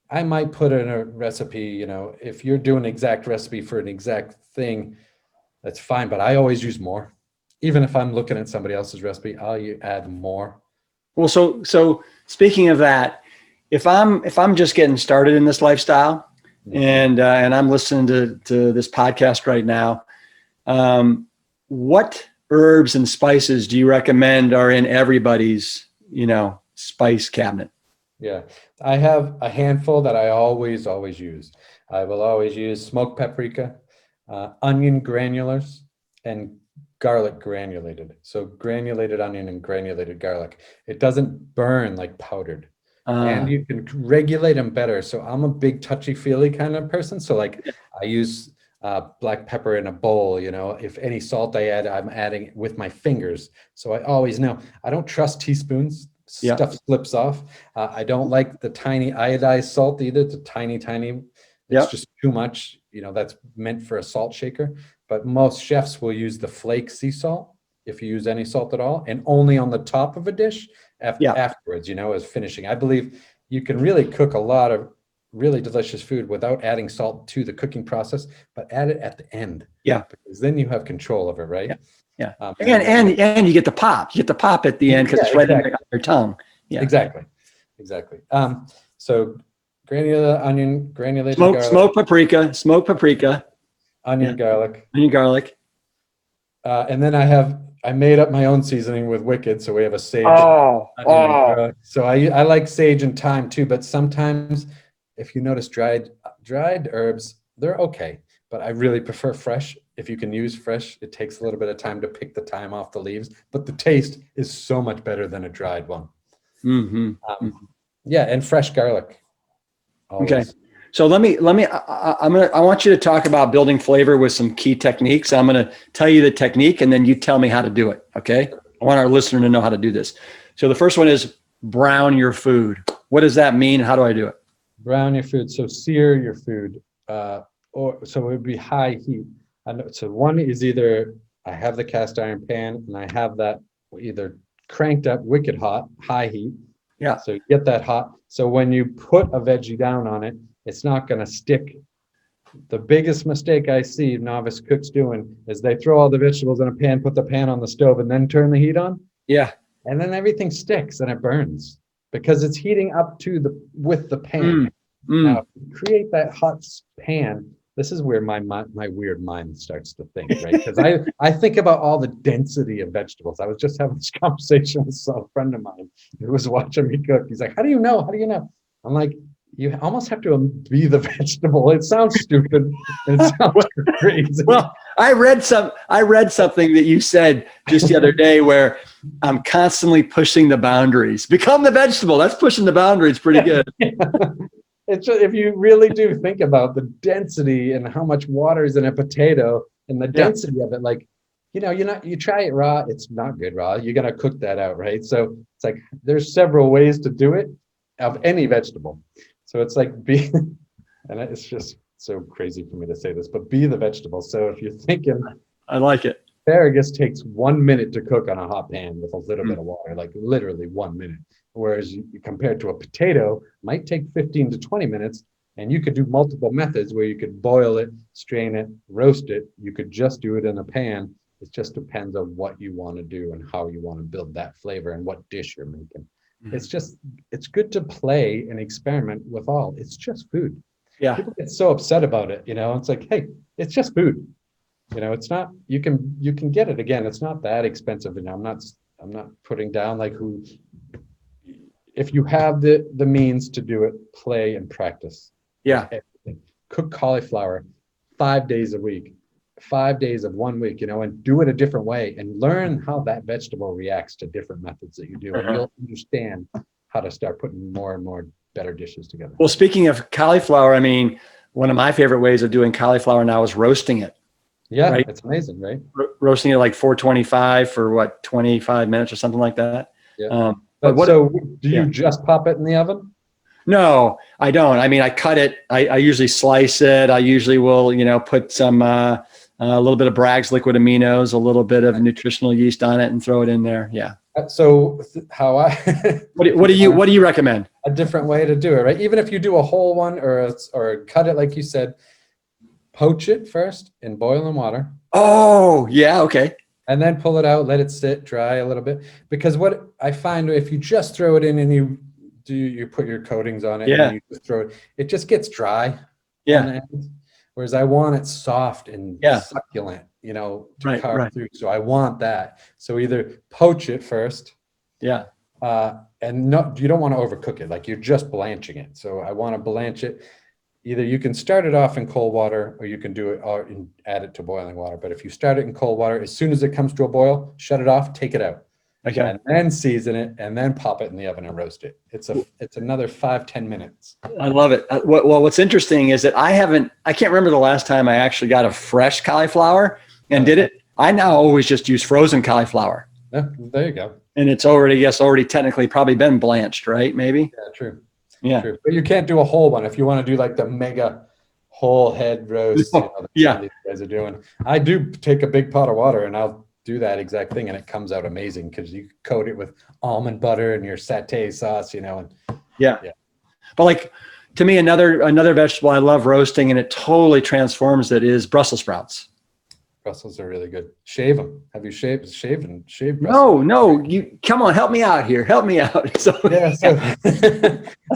I might put in a recipe, if you're doing an exact recipe for an exact thing, that's fine. But I always use more. Even if I'm looking at somebody else's recipe, I'll add more. Well, so speaking of that, if I'm just getting started in this lifestyle, and I'm listening to this podcast right now, what herbs and spices do you recommend are in everybody's spice cabinet? Yeah, I have a handful that I always use. I will always use smoked paprika, onion granulars, and garlic granulated. So granulated onion and granulated garlic. It doesn't burn like powdered. And you can regulate them better. So I'm a big touchy-feely kind of person. So like I use black pepper in a bowl, if any salt I add, I'm adding it with my fingers. So I always know. I don't trust teaspoons. Stuff slips off. I don't like the tiny iodized salt either. The tiny. It's just too much. That's meant for a salt shaker. But most chefs will use the flake sea salt, if you use any salt at all, and only on the top of a dish afterwards, as finishing. I believe you can really cook a lot of really delicious food without adding salt to the cooking process, but add it at the end. Yeah. Because then you have control of it, right? Yeah. And you get the pop. You get the pop at the end because it's right on your tongue. Yeah. Exactly. So granular onion, granulated garlic. Smoked paprika. Onion, garlic. And then I made up my own seasoning with Wicked. So we have a sage. So I like sage and thyme too, but sometimes if you notice dried herbs, they're okay, but I really prefer fresh. If you can use fresh, it takes a little bit of time to pick the thyme off the leaves, but the taste is so much better than a dried one. Mm-hmm. And fresh garlic. Always. Okay. So I want you to talk about building flavor with some key techniques. I'm going to tell you the technique and then you tell me how to do it. Okay. I want our listener to know how to do this. So the first one is brown your food. What does that mean? How do I do it? Brown your food. So sear your food. So it would be high heat. So one is either I have the cast iron pan and I have that either cranked up wicked hot, high heat. Yeah. So you get that hot. So when you put a veggie down on it, it's not going to stick. The biggest mistake I see novice cooks doing is they throw all the vegetables in a pan, put the pan on the stove, and then turn the heat on. Yeah. And then everything sticks and it burns because it's heating up with the pan. Now, create that hot pan. This is where my weird mind starts to think, right? Because I think about all the density of vegetables. I was just having this conversation with a friend of mine who was watching me cook. He's like, how do you know? I'm like, you almost have to be the vegetable. It sounds stupid. It sounds crazy. Well, I read something that you said just the other day where I'm constantly pushing the boundaries. Become the vegetable. That's pushing the boundaries pretty good. It's just, if you really do think about the density and how much water is in a potato and the density of it, like, you try it raw, it's not good raw. You're going to cook that out, right? So it's like, there's several ways to do it of any vegetable. So it's like and it's just so crazy for me to say this, but be the vegetable. So if you're thinking, I like it. Asparagus takes 1 minute to cook on a hot pan with a little bit of water, like literally 1 minute. Whereas compared to a potato, might take 15 to 20 minutes. And you could do multiple methods where you could boil it, strain it, roast it. You could just do it in a pan. It just depends on what you want to do and how you want to build that flavor and what dish you're making. It's good to play and experiment with all. It's just food. Yeah. People get so upset about it, it's like, hey, it's just food. It's not, you can get it again. It's not that expensive. And I'm not putting down like if you have the means to do it, play and practice. Yeah. Everything. Cook cauliflower 5 days a week, 5 days of 1 week, and do it a different way and learn how that vegetable reacts to different methods that you do. And you'll understand how to start putting more and more better dishes together. Well, speaking of cauliflower, one of my favorite ways of doing cauliflower now is roasting it. Yeah, right? It's amazing, right? Roasting it like 425 for 25 minutes or something like that. Yeah. Do you just pop it in the oven? No, I don't. I mean, I cut it. I usually slice it. I usually will, put some a little bit of Bragg's liquid aminos, a little bit of nutritional yeast on it, and throw it in there. Yeah. So how I What do you recommend? a different way to do it, right? Even if you do a whole one or cut it like you said, poach it first in boiling water. Oh, yeah. Okay. And then pull it out, let it sit, dry a little bit. Because what I find, if you just throw it in and you put your coatings on it, and Yeah. then you just throw it, it just gets dry on Yeah. the end. Whereas I want it soft and Yeah. succulent, to Right, carve right. through. So I want that. So either poach it first, Yeah. and you don't want to overcook it. Like you're just blanching it. So I want to blanch it. Either you can start it off in cold water, or you can do it or add it to boiling water. But if you start it in cold water, as soon as it comes to a boil, shut it off, take it out, Okay. and then season it, and then pop it in the oven and roast it. It's another 5-10 minutes. I love it. Well, what's interesting is that I can't remember the last time I actually got a fresh cauliflower and did it. I now always just use frozen cauliflower. Yeah, there you go. And it's already technically probably been blanched, right? Maybe. Yeah, true. Yeah. True. But you can't do a whole one if you want to do like the mega whole head roast. That Yeah. these guys are doing. I do take a big pot of water and I'll do that exact thing, and it comes out amazing because you coat it with almond butter and your satay sauce, and Yeah. But like, to me, another vegetable I love roasting, and it totally transforms it, is Brussels sprouts. Brussels are really good. Shave them. Have you shaved Brussels? No, you come on, help me out here. Help me out. So Yeah.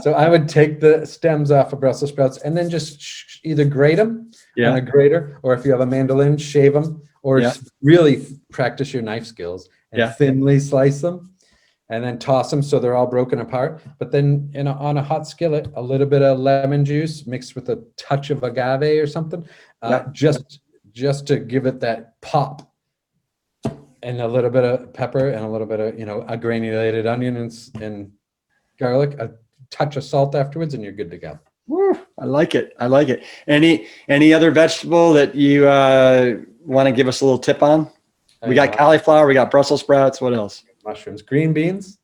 So I would take the stems off of Brussels sprouts and then just either grate them on a grater, or if you have a mandolin, shave them, or really practice your knife skills and thinly slice them, and then toss them so they're all broken apart. But then on a hot skillet, a little bit of lemon juice mixed with a touch of agave or something, just to give it that pop, and a little bit of pepper and a little bit of, a granulated onion and garlic, a touch of salt afterwards, and you're good to go. Woo, I like it. Any other vegetable that you want to give us a little tip on? We got cauliflower, we got Brussels sprouts. What else? Mushrooms, green beans.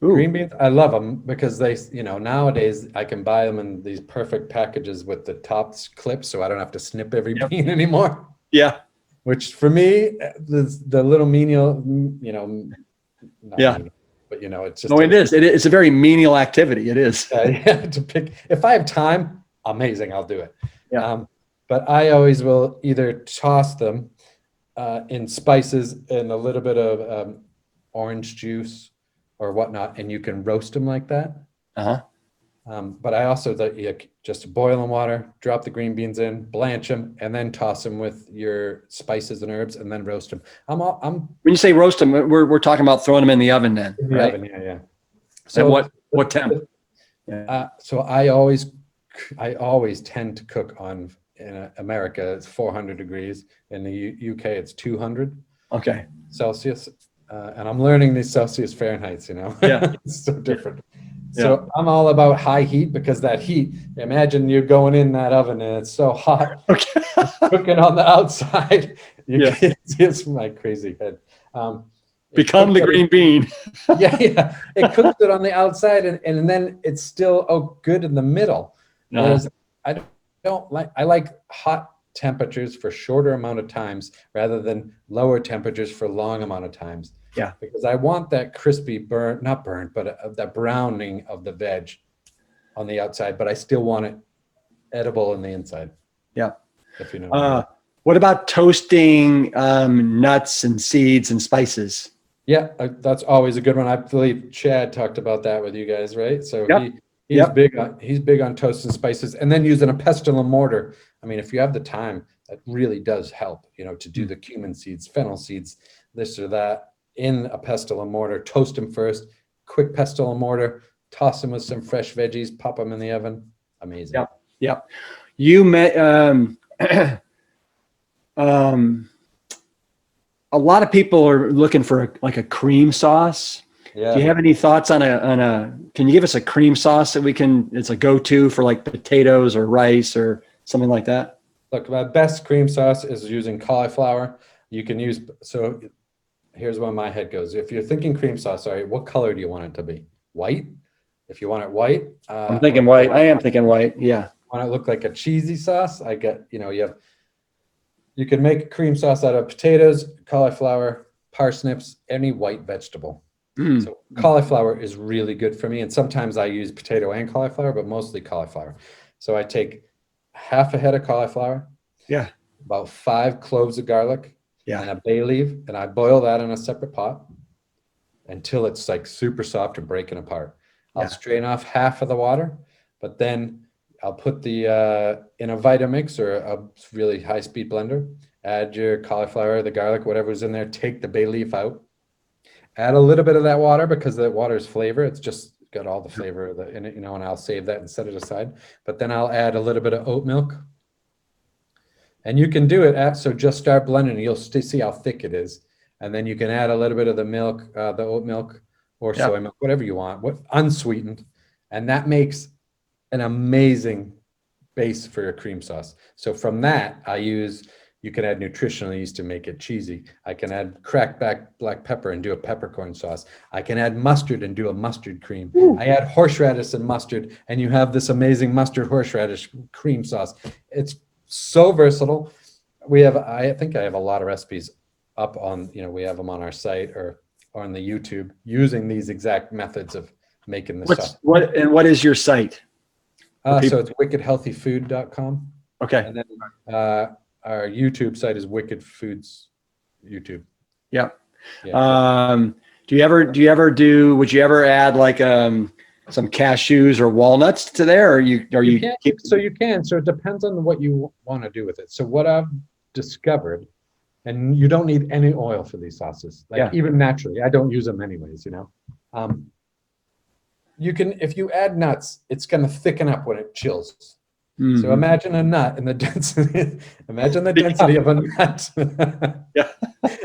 Ooh. Green beans, I love them because they, nowadays I can buy them in these perfect packages with the tops clipped, so I don't have to snip every bean anymore. Yeah. Which for me, the little menial, menial, but it's just. No, it is. It's a very menial activity. It is. To pick. If I have time, amazing, I'll do it. Yeah. But I always will either toss them in spices and a little bit of orange juice or whatnot, and you can roast them like that. But I also just boil in water, drop the green beans in, blanch them, and then toss them with your spices and herbs, and then roast them. When you say roast them, we're talking about throwing them in the oven then, in the right? oven, yeah. So what temp? So I always tend to cook in America, it's 400 degrees. In the UK, it's 200 Celsius. And I'm learning these Celsius Fahrenheits, Yeah. It's so different. So I'm all about high heat, because that heat, imagine you're going in that oven and it's so hot, cooking on the outside. It's my crazy head. Become the green bean. Yeah. It cooks it on the outside and then it's still good in the middle. Whereas I like hot temperatures for shorter amount of times rather than lower temperatures for long amount of times. Yeah. Because I want that crispy not burnt, but that browning of the veg on the outside, but I still want it edible in the inside. Yeah. If you know. What about toasting nuts and seeds and spices? Yeah, that's always a good one. I believe Chad talked about that with you guys, right? So he's big on toast and spices, and then using a pestle and mortar. I mean, if you have the time, that really does help, to do the cumin seeds, fennel seeds, this or that in a pestle and mortar. Toast them first, quick pestle and mortar, toss them with some fresh veggies, pop them in the oven. Amazing. Yep. You met a lot of people are looking for a cream sauce. Yeah. Do you have any thoughts on can you give us a cream sauce that it's a go-to for like potatoes or rice or something like that? Look, my best cream sauce is using cauliflower. You can use, so here's where my head goes. If you're thinking cream sauce, all right, what color do you want it to be? White? If you want it white, I'm thinking white. I am thinking white. Yeah. Want it to look like a cheesy sauce? You can make a cream sauce out of potatoes, cauliflower, parsnips, any white vegetable. Mm. So cauliflower is really good for me. And sometimes I use potato and cauliflower, but mostly cauliflower. So I take half a head of cauliflower, Yeah. about 5 cloves of garlic, Yeah. and a bay leaf, and I boil that in a separate pot until it's like super soft and breaking apart. I'll strain off half of the water, but then I'll put the in a Vitamix or a really high-speed blender, add your cauliflower, the garlic, whatever's in there, take the bay leaf out, add a little bit of that water because the water is flavor. It's just got all the flavor in it, and I'll save that and set it aside. But then I'll add a little bit of oat milk. And you can do it so just start blending and you'll see how thick it is. And then you can add a little bit of the milk, the oat milk or soy milk, whatever you want, unsweetened. And that makes an amazing base for your cream sauce. So from that, you can add nutritional yeast to make it cheesy. I can add cracked black pepper and do a peppercorn sauce. I can add mustard and do a mustard cream. Ooh. I add horseradish and mustard, and you have this amazing mustard horseradish cream sauce. It's so versatile. I think I have a lot of recipes up on, we have them on our site or on the YouTube using these exact methods of making this stuff. What is your site? So it's wickedhealthyfood.com. Okay. And then our YouTube site is Wicked Foods YouTube. Yeah. Would you ever add like some cashews or walnuts to there, or you can. So it depends on what you want to do with it. So what I've discovered, and you don't need any oil for these sauces, even naturally. I don't use them anyways, you can, if you add nuts, it's going to thicken up when it chills. Mm-hmm. So imagine a nut and the density of a nut.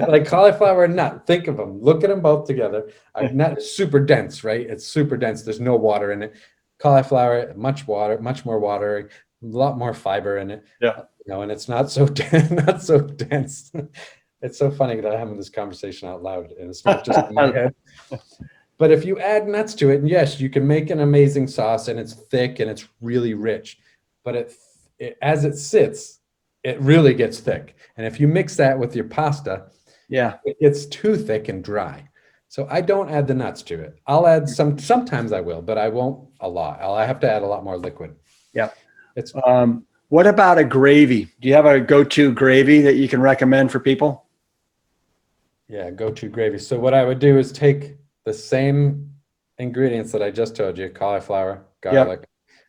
Like cauliflower and nut, think of them, look at them both together. A nut is super dense, right? It's super dense. There's no water in it. Cauliflower, much more water, a lot more fiber in it. Yeah. And it's not so dense. It's so funny that I'm having this conversation out loud and it's not just in my head. But if you add nuts to it, and yes, you can make an amazing sauce and it's thick and it's really rich. But as it sits, it really gets thick. And if you mix that with your pasta, it gets too thick and dry. So I don't add the nuts to it. I'll add sometimes I will, but I won't a lot. I have to add a lot more liquid. Yeah. What about a gravy? Do you have a go-to gravy that you can recommend for people? Yeah, go-to gravy. So what I would do is take the same ingredients that I just told you, cauliflower, garlic,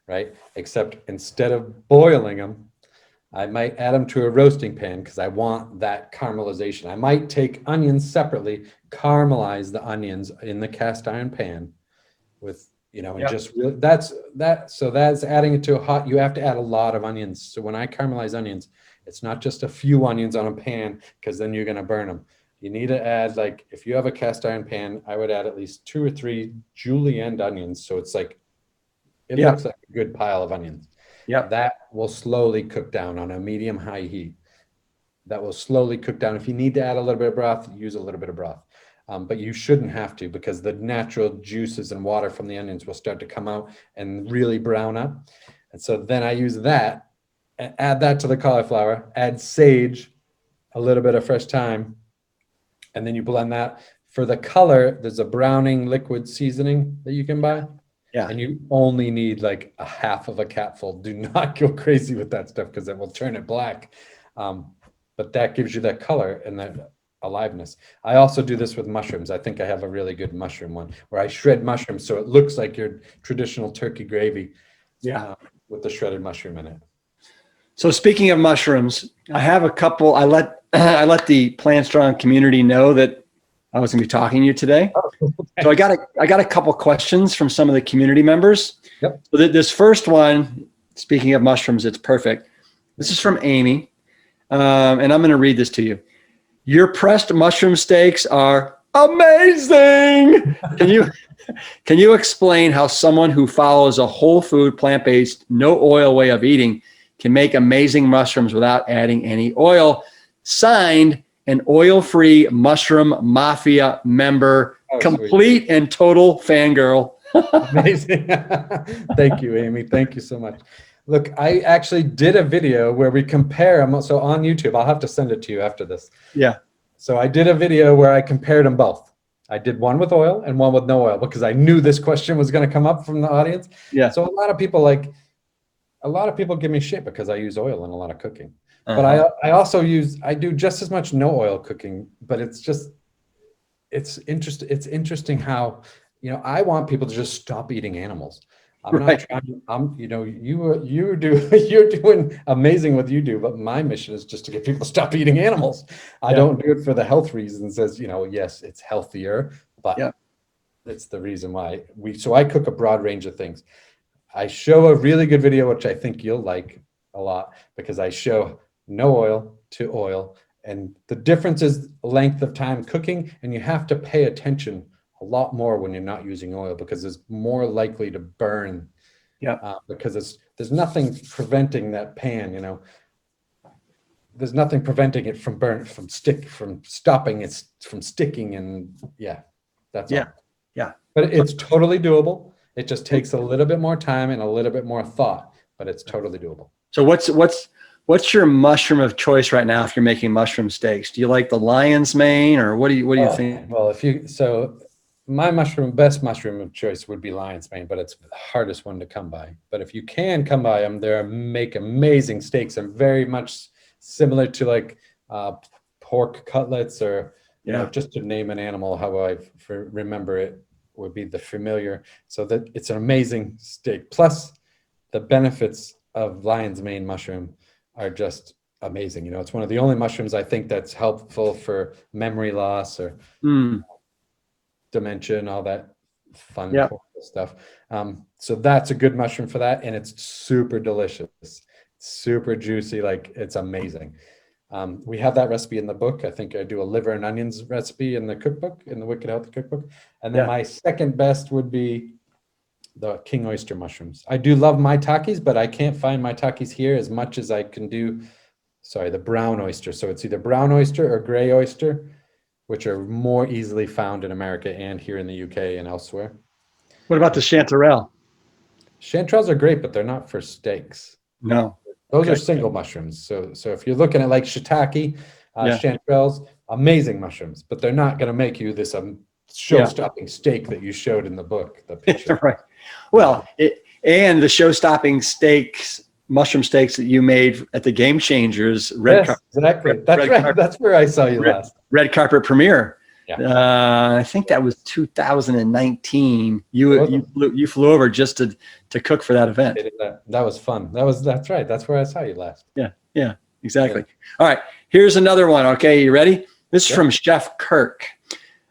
right? Except instead of boiling them, I might add them to a roasting pan because I want that caramelization. I might take onions separately, caramelize the onions in the cast iron pan with, and just really, so that's adding it to a hot, you have to add a lot of onions. So when I caramelize onions, it's not just a few onions on a pan because then you're going to burn them. You need to add, like, if you have a cast iron pan, I would add at least 2 or 3 julienne onions. So it's like, it looks like a good pile of onions. Yeah. That will slowly cook down on a medium high heat. That will slowly cook down. If you need to add a little bit of broth, use a little bit of broth. But you shouldn't have to because the natural juices and water from the onions will start to come out and really brown up. And so then I use that and add that to the cauliflower, add sage, a little bit of fresh thyme, and then you blend that. For the color, there's a browning liquid seasoning that you can buy. Yeah. And you only need like a half of a capful. Do not go crazy with that stuff because it will turn it black. But that gives you that color and that aliveness. I also do this with mushrooms. I think I have a really good mushroom one where I shred mushrooms so it looks like your traditional turkey gravy with the shredded mushroom in it. So speaking of mushrooms, I have a couple. I let the Plant Strong community know that I was going to be talking to you today. So I got a couple questions from some of the community members. Yep. So this first one, speaking of mushrooms, it's perfect. This is from Amy, and I'm going to read this to you. Your pressed mushroom steaks are amazing. Can you explain how someone who follows a whole food, plant-based, no oil way of eating can make amazing mushrooms without adding any oil? Signed, an oil-free mushroom mafia member, complete and total fangirl. Amazing. Thank you, Amy. Thank you so much. Look, I actually did a video where we compare them. So on YouTube, I'll have to send it to you after this. Yeah. So I did a video where I compared them both. I did one with oil and one with no oil because I knew this question was going to come up from the audience. Yeah. So a lot of people give me shit because I use oil in a lot of cooking. But I do just as much no oil cooking, but it's interesting how, I want people to just stop eating animals. I'm not trying, you're doing amazing what you do, but my mission is just to get people to stop eating animals. I don't do it for the health reasons as, yes, it's healthier, but it's the reason why so I cook a broad range of things. I show a really good video, which I think you'll like a lot, because I show no oil to oil, and the difference is length of time cooking, and you have to pay attention a lot more when you're not using oil because it's more likely to burn. Because there's nothing preventing that pan, there's nothing preventing it from stopping it from sticking, and that's all. But it's totally doable. It just takes a little bit more time and a little bit more thought, but it's totally doable. So what's your mushroom of choice right now if you're making mushroom steaks? Do you like the lion's mane, or what do you think? Well, my best mushroom of choice would be lion's mane, but it's the hardest one to come by. But if you can come by them, make amazing steaks and very much similar to like pork cutlets or, just to name an animal, how I remember it would be the familiar. So that it's an amazing steak. Plus the benefits of lion's mane mushroom are just amazing. It's one of the only mushrooms I think that's helpful for memory loss or dementia and all that fun stuff. So that's a good mushroom for that. And it's super delicious, super juicy. Like, it's amazing. We have that recipe in the book. I think I do a liver and onions recipe in the cookbook, in the Wicked Healthy cookbook. And then my second best would be the king oyster mushrooms. I do love maitakes, but I can't find maitakes here as much as I can do, the brown oyster. So it's either brown oyster or gray oyster, which are more easily found in America and here in the UK and elsewhere. What about the chanterelle? Chanterelles are great, but they're not for steaks. No. Those are single mushrooms. So if you're looking at like shiitake, chanterelles, amazing mushrooms, but they're not going to make you this show-stopping steak that you showed in the book, the picture. Right. Well, and the show-stopping steaks, mushroom steaks that you made at the Game Changers exactly. That's right. That's where I saw you last. Red carpet premiere. Yeah. I think that was 2019. You flew over just to cook for that event. That was fun. That's right. That's where I saw you last. Yeah, exactly. All right, here's another one. Okay, you ready? This is from Chef Kirk.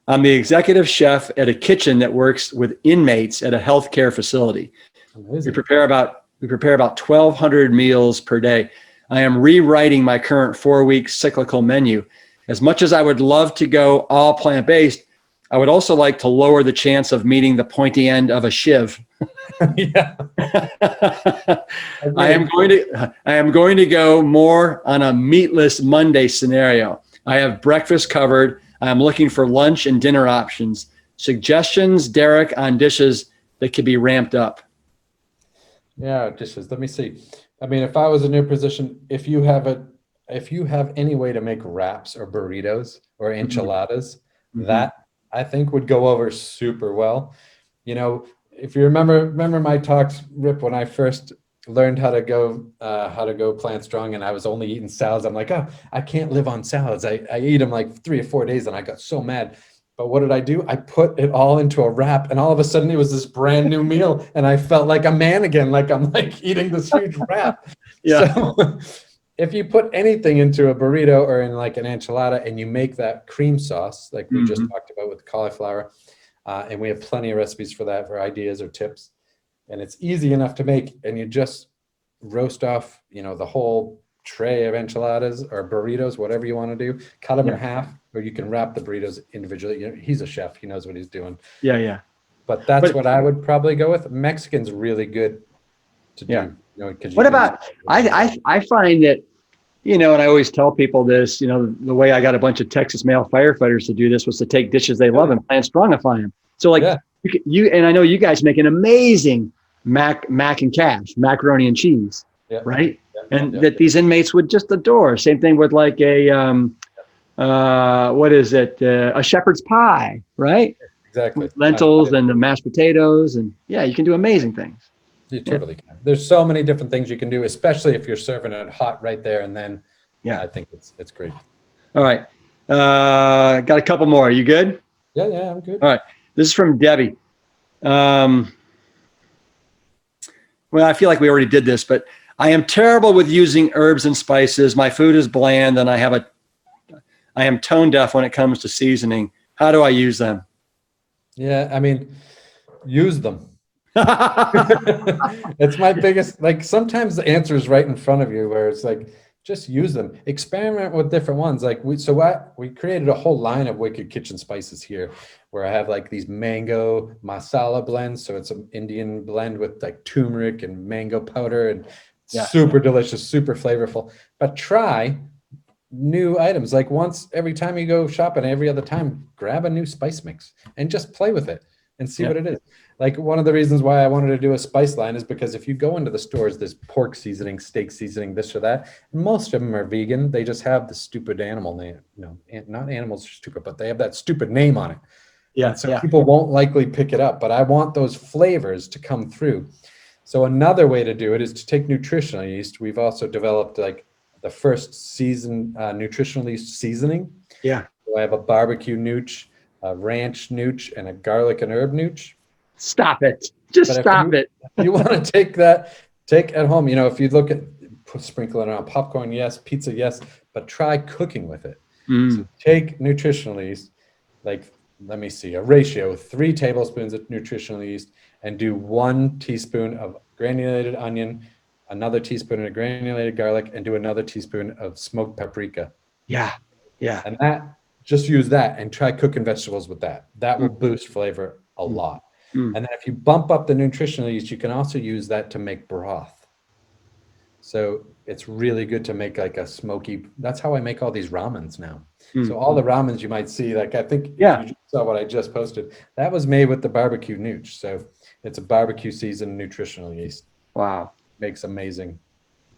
I'm the executive chef at a kitchen that works with inmates at a healthcare facility. Amazing. We prepare about 1,200 meals per day. I am rewriting my current 4-week cyclical menu. As much as I would love to go all plant-based, I would also like to lower the chance of meeting the pointy end of a shiv. Yeah. I am going to go more on a meatless Monday scenario. I have breakfast covered. I am looking for lunch and dinner options. Suggestions, Derek, on dishes that could be ramped up. Yeah, dishes. Let me see. I mean, if I was in your position, if you have any way to make wraps or burritos or enchiladas, that I think would go over super well. If you remember my talks, Rip, when I first learned how to go plant strong and I was only eating salads, I'm like, oh, I can't live on salads. I eat them like 3 or 4 days and I got so mad. But what did I do? I put it all into a wrap and all of a sudden it was this brand new meal and I felt like a man again, like I'm like eating this huge wrap. Yeah. So if you put anything into a burrito or in like an enchilada and you make that cream sauce, like we just talked about with cauliflower, and we have plenty of recipes for that, for ideas or tips, and it's easy enough to make, and you just roast off, the whole tray of enchiladas or burritos, whatever you want to do, cut them in half, or you can wrap the burritos individually. He's a chef. He knows what he's doing. Yeah. But that's what I would probably go with. Mexican's really good to do. What about, I find that, and I always tell people this, the way I got a bunch of Texas male firefighters to do this was to take dishes they love and plant strongify them. So And I know you guys make an amazing mac and cash, macaroni and cheese, Yeah. right? Yeah. And that these inmates would just adore. Same thing with like what is it? A shepherd's pie, right? Exactly. With lentils and the mashed potatoes, and yeah, you can do amazing things. You totally can. There's so many different things you can do, especially if you're serving it hot right there and then. Yeah. I think it's great. All right. Got a couple more. Are you good? Yeah, I'm good. All right. This is from Debbie. Well, I feel like we already did this, but I am terrible with using herbs and spices. My food is bland and I am tone deaf when it comes to seasoning. How do I use them? Yeah, I mean, use them. It's my biggest, like sometimes the answer is right in front of you where it's like, just use them. Experiment with different ones. Like we created a whole line of Wicked Kitchen spices here where I have like these mango masala blends. So it's an Indian blend with like turmeric and mango powder and super delicious, super flavorful. But try new items. Like once every time you go shopping, every other time, grab a new spice mix and just play with it and see what it is. Like one of the reasons why I wanted to do a spice line is because if you go into the stores, there's pork seasoning, steak seasoning, this or that. And most of them are vegan. They just have the stupid animal name. No, not animals are stupid, but they have that stupid name on it. Yeah. And so people won't likely pick it up, but I want those flavors to come through. So another way to do it is to take nutritional yeast. We've also developed like the first season nutritional yeast seasoning. Yeah. So I have a barbecue nooch, a ranch nooch, and a garlic and herb nooch. Stop it. Just stop it. You want to take at home. You know, if you look at sprinkle it on popcorn, yes, pizza, yes, but try cooking with it. So take nutritional yeast, like, let me see, a ratio, 3 tablespoons of nutritional yeast, and do 1 teaspoon of granulated onion, another teaspoon of granulated garlic, and do another teaspoon of smoked paprika. Yeah. And just use that and try cooking vegetables with that. That will boost flavor a lot. And then if you bump up the nutritional yeast, you can also use that to make broth. So it's really good to make like a smoky, that's how I make all these ramens now. So all the ramens you might see, like I think you saw what I just posted, that was made with the barbecue nooch. So it's a barbecue seasoned nutritional yeast. Wow. Makes amazing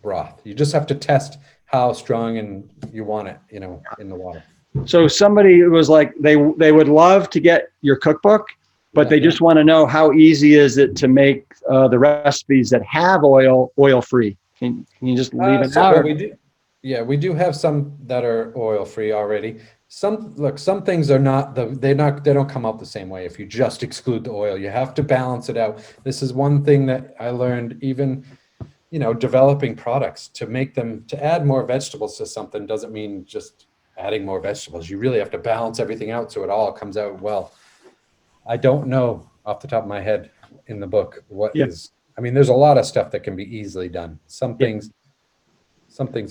broth. You just have to test how strong and you want it, you know, in the water. So somebody was like, they would love to get your cookbook, but they just want to know how easy is it to make the recipes that have oil free. Can you just leave it out? We do have some that are oil free already. Some things are not, they don't come out the same way if you just exclude the oil. You have to balance it out. This is one thing that I learned, even, you know, developing products to add more vegetables to something doesn't mean just adding more vegetables. You really have to balance everything out so it all comes out well. I don't know off the top of my head in the book I mean, there's a lot of stuff that can be easily done. Some things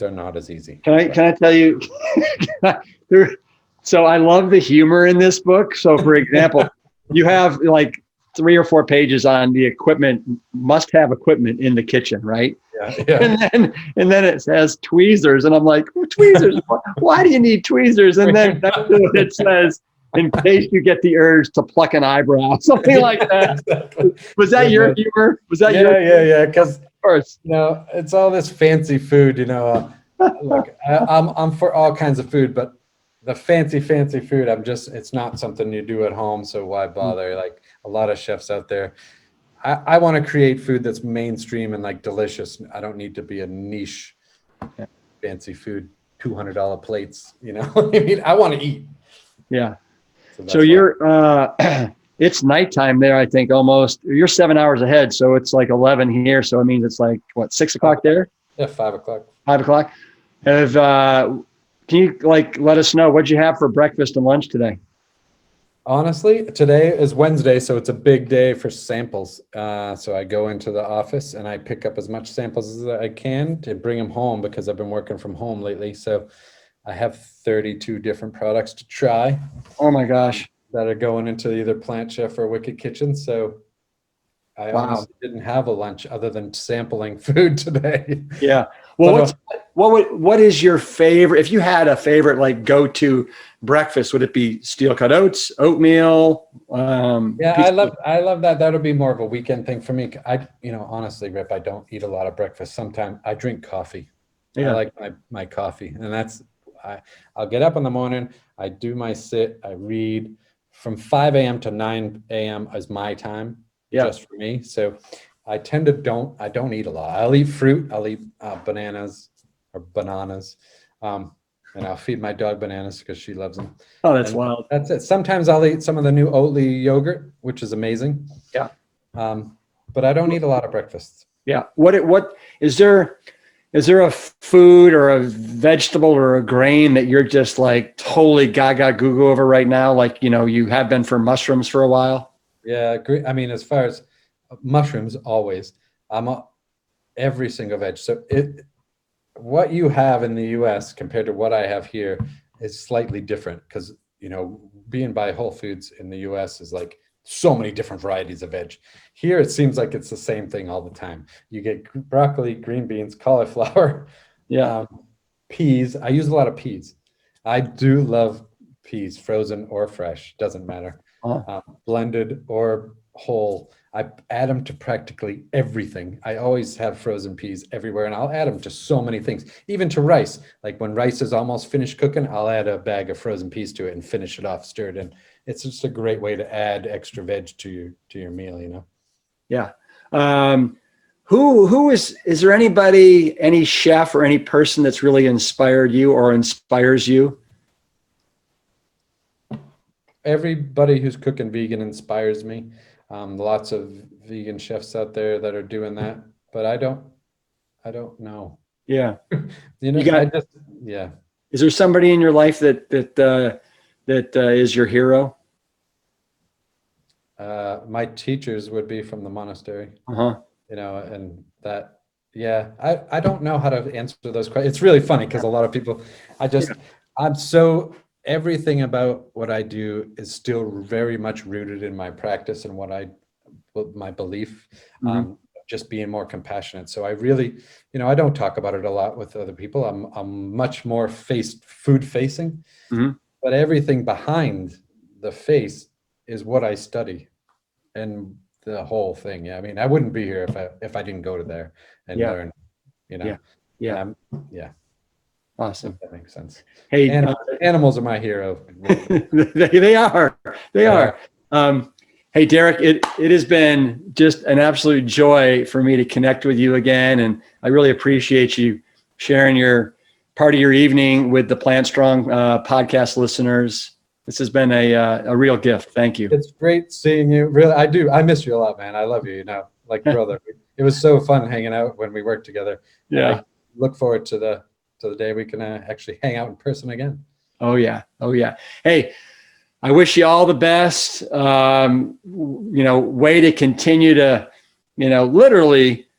are not as easy. Can I tell you? So I love the humor in this book. So for example, you have like 3 or 4 pages on the equipment, must-have equipment in the kitchen, right? Yeah. And then it says tweezers, and I'm like, tweezers? Why do you need tweezers? And then it says, in case you get the urge to pluck an eyebrow, something like that. Exactly. Was that your humor? Was that your? Yeah. Because you know, it's all this fancy food. You know, look, I'm for all kinds of food, but the fancy food, it's not something you do at home. So why bother? Like a lot of chefs out there, I want to create food that's mainstream and like delicious. I don't need to be a niche fancy food, $200 plates. You know, I mean, I want to eat. Yeah. So you're, it's nighttime there, I think almost. You're 7 hours ahead. So it's like 11 here. So it means it's like, what, 6 o'clock there? Yeah, 5 o'clock. 5 o'clock. Can you like let us know what'd you have for breakfast and lunch today? Honestly, today is Wednesday, so it's a big day for samples. So I go into the office and I pick up as much samples as I can to bring them home because I've been working from home lately. So I have 32 different products to try. Oh my gosh. That are going into either Plant Chef or Wicked Kitchen. So I honestly didn't have a lunch other than sampling food today. Yeah. Well, what is your favorite? If you had a favorite, like go-to breakfast, would it be steel cut oats, oatmeal? Yeah, I love that. That'll be more of a weekend thing for me. Honestly, Rip, I don't eat a lot of breakfast. Sometimes I drink coffee. Yeah. I like my coffee, and I'll get up in the morning. I do my sit. I read from 5 a.m. to 9 a.m. is my time, just for me. So I tend to don't eat a lot. I'll eat fruit. I'll eat bananas. And I'll feed my dog bananas because she loves them. Oh, that's wild. That's it. Sometimes I'll eat some of the new Oatly yogurt, which is amazing. Yeah. But I don't eat a lot of breakfast. Yeah. What is there a food or a vegetable or a grain that you're just like totally gaga goo goo over right now? Like, you have been for mushrooms for a while. Yeah. I mean, as far as mushrooms, always. Every single veg. So what you have in the US compared to what I have here is slightly different because, being by Whole Foods in the US is like so many different varieties of veg. Here, it seems like it's the same thing all the time. You get broccoli, green beans, cauliflower, peas. I use a lot of peas. I do love peas, frozen or fresh, doesn't matter. Blended or whole. I add them to practically everything. I always have frozen peas everywhere, and I'll add them to so many things, even to rice. Like when rice is almost finished cooking, I'll add a bag of frozen peas to it and finish it off stirred in. It's just a great way to add extra veg to your meal, Yeah. Who is there anybody, any chef or any person that's really inspired you or inspires you? Everybody who's cooking vegan inspires me. Lots of vegan chefs out there that are doing that, but I don't know. Yeah. Yeah. Is there somebody in your life that is your hero? My teachers would be from the monastery, and that, I don't know how to answer those questions. It's really funny because a lot of people, everything about what I do is still very much rooted in my practice and my belief, just being more compassionate. So I really, I don't talk about it a lot with other people. I'm much more food facing, but everything behind the face is what I study and the whole thing. Yeah. I mean, I wouldn't be here if I didn't go to there and learn, Yeah. Awesome. That makes sense. Hey, animals are my hero. They are. Hey, Derek, it has been just an absolute joy for me to connect with you again. And I really appreciate you sharing your part of your evening with the Plant Strong podcast listeners. This has been a real gift. Thank you. It's great seeing you. Really, I do. I miss you a lot, man. I love you, like brother. It was so fun hanging out when we worked together. Yeah. I look forward to the day we can actually hang out in person again. Oh yeah. Hey, I wish you all the best. Way to continue to, literally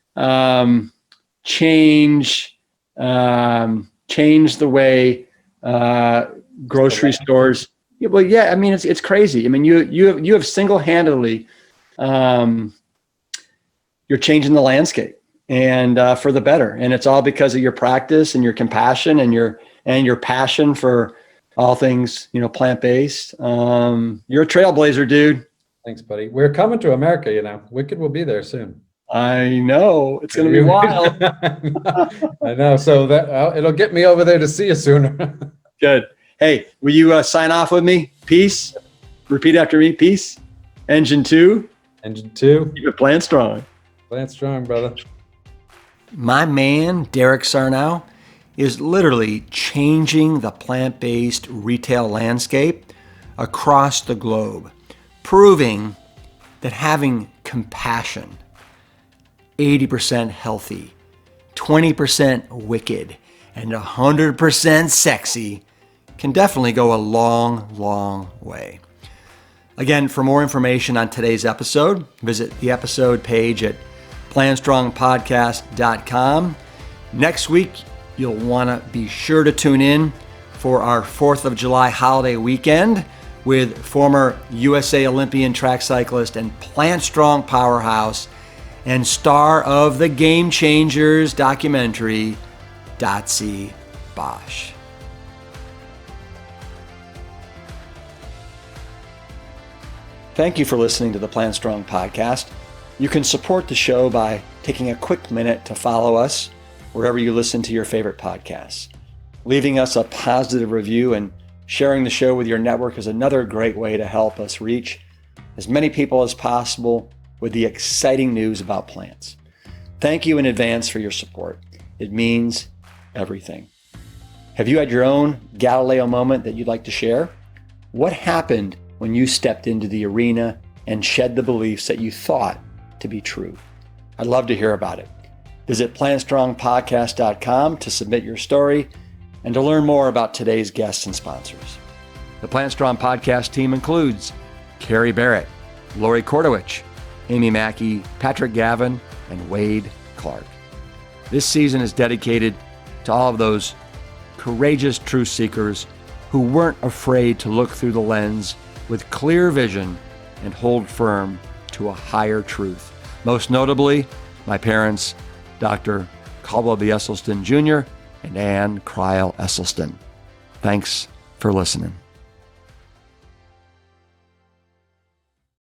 change the way grocery stores. Well, yeah. I mean, it's crazy. I mean, you have single-handedly, you're changing the landscape. And for the better, and it's all because of your practice and your compassion and your passion for all things plant-based. You're a trailblazer, dude. Thanks, buddy. We're coming to America. Wicked will be there soon. I know, it's going to be wild. I know. So that it'll get me over there to see you sooner. Good. Hey, will you sign off with me? Peace. Repeat after me. Peace. Engine 2. Engine 2. Keep it plant strong. Plant strong, brother. My man, Derek Sarno, is literally changing the plant-based retail landscape across the globe, proving that having compassion, 80% healthy, 20% wicked, and 100% sexy can definitely go a long, long way. Again, for more information on today's episode, visit the episode page at plantstrongpodcast.com. Next week, you'll want to be sure to tune in for our 4th of July holiday weekend with former USA Olympian track cyclist and Plant Strong powerhouse and star of the Game Changers documentary, Bosch. Thank you for listening to the Plant Strong podcast. You can support the show by taking a quick minute to follow us wherever you listen to your favorite podcasts. Leaving us a positive review and sharing the show with your network is another great way to help us reach as many people as possible with the exciting news about plants. Thank you in advance for your support. It means everything. Have you had your own Galileo moment that you'd like to share? What happened when you stepped into the arena and shed the beliefs that you thought to be true? I'd love to hear about it. Visit plantstrongpodcast.com to submit your story and to learn more about today's guests and sponsors. The Plant Strong podcast team includes Carrie Barrett, Lori Kordowich, Amy Mackey, Patrick Gavin, and Wade Clark. This season is dedicated to all of those courageous truth seekers who weren't afraid to look through the lens with clear vision and hold firm to a higher truth. Most notably, my parents, Dr. Caldwell B. Esselstyn Jr. and Ann Cryle Esselstyn. Thanks for listening.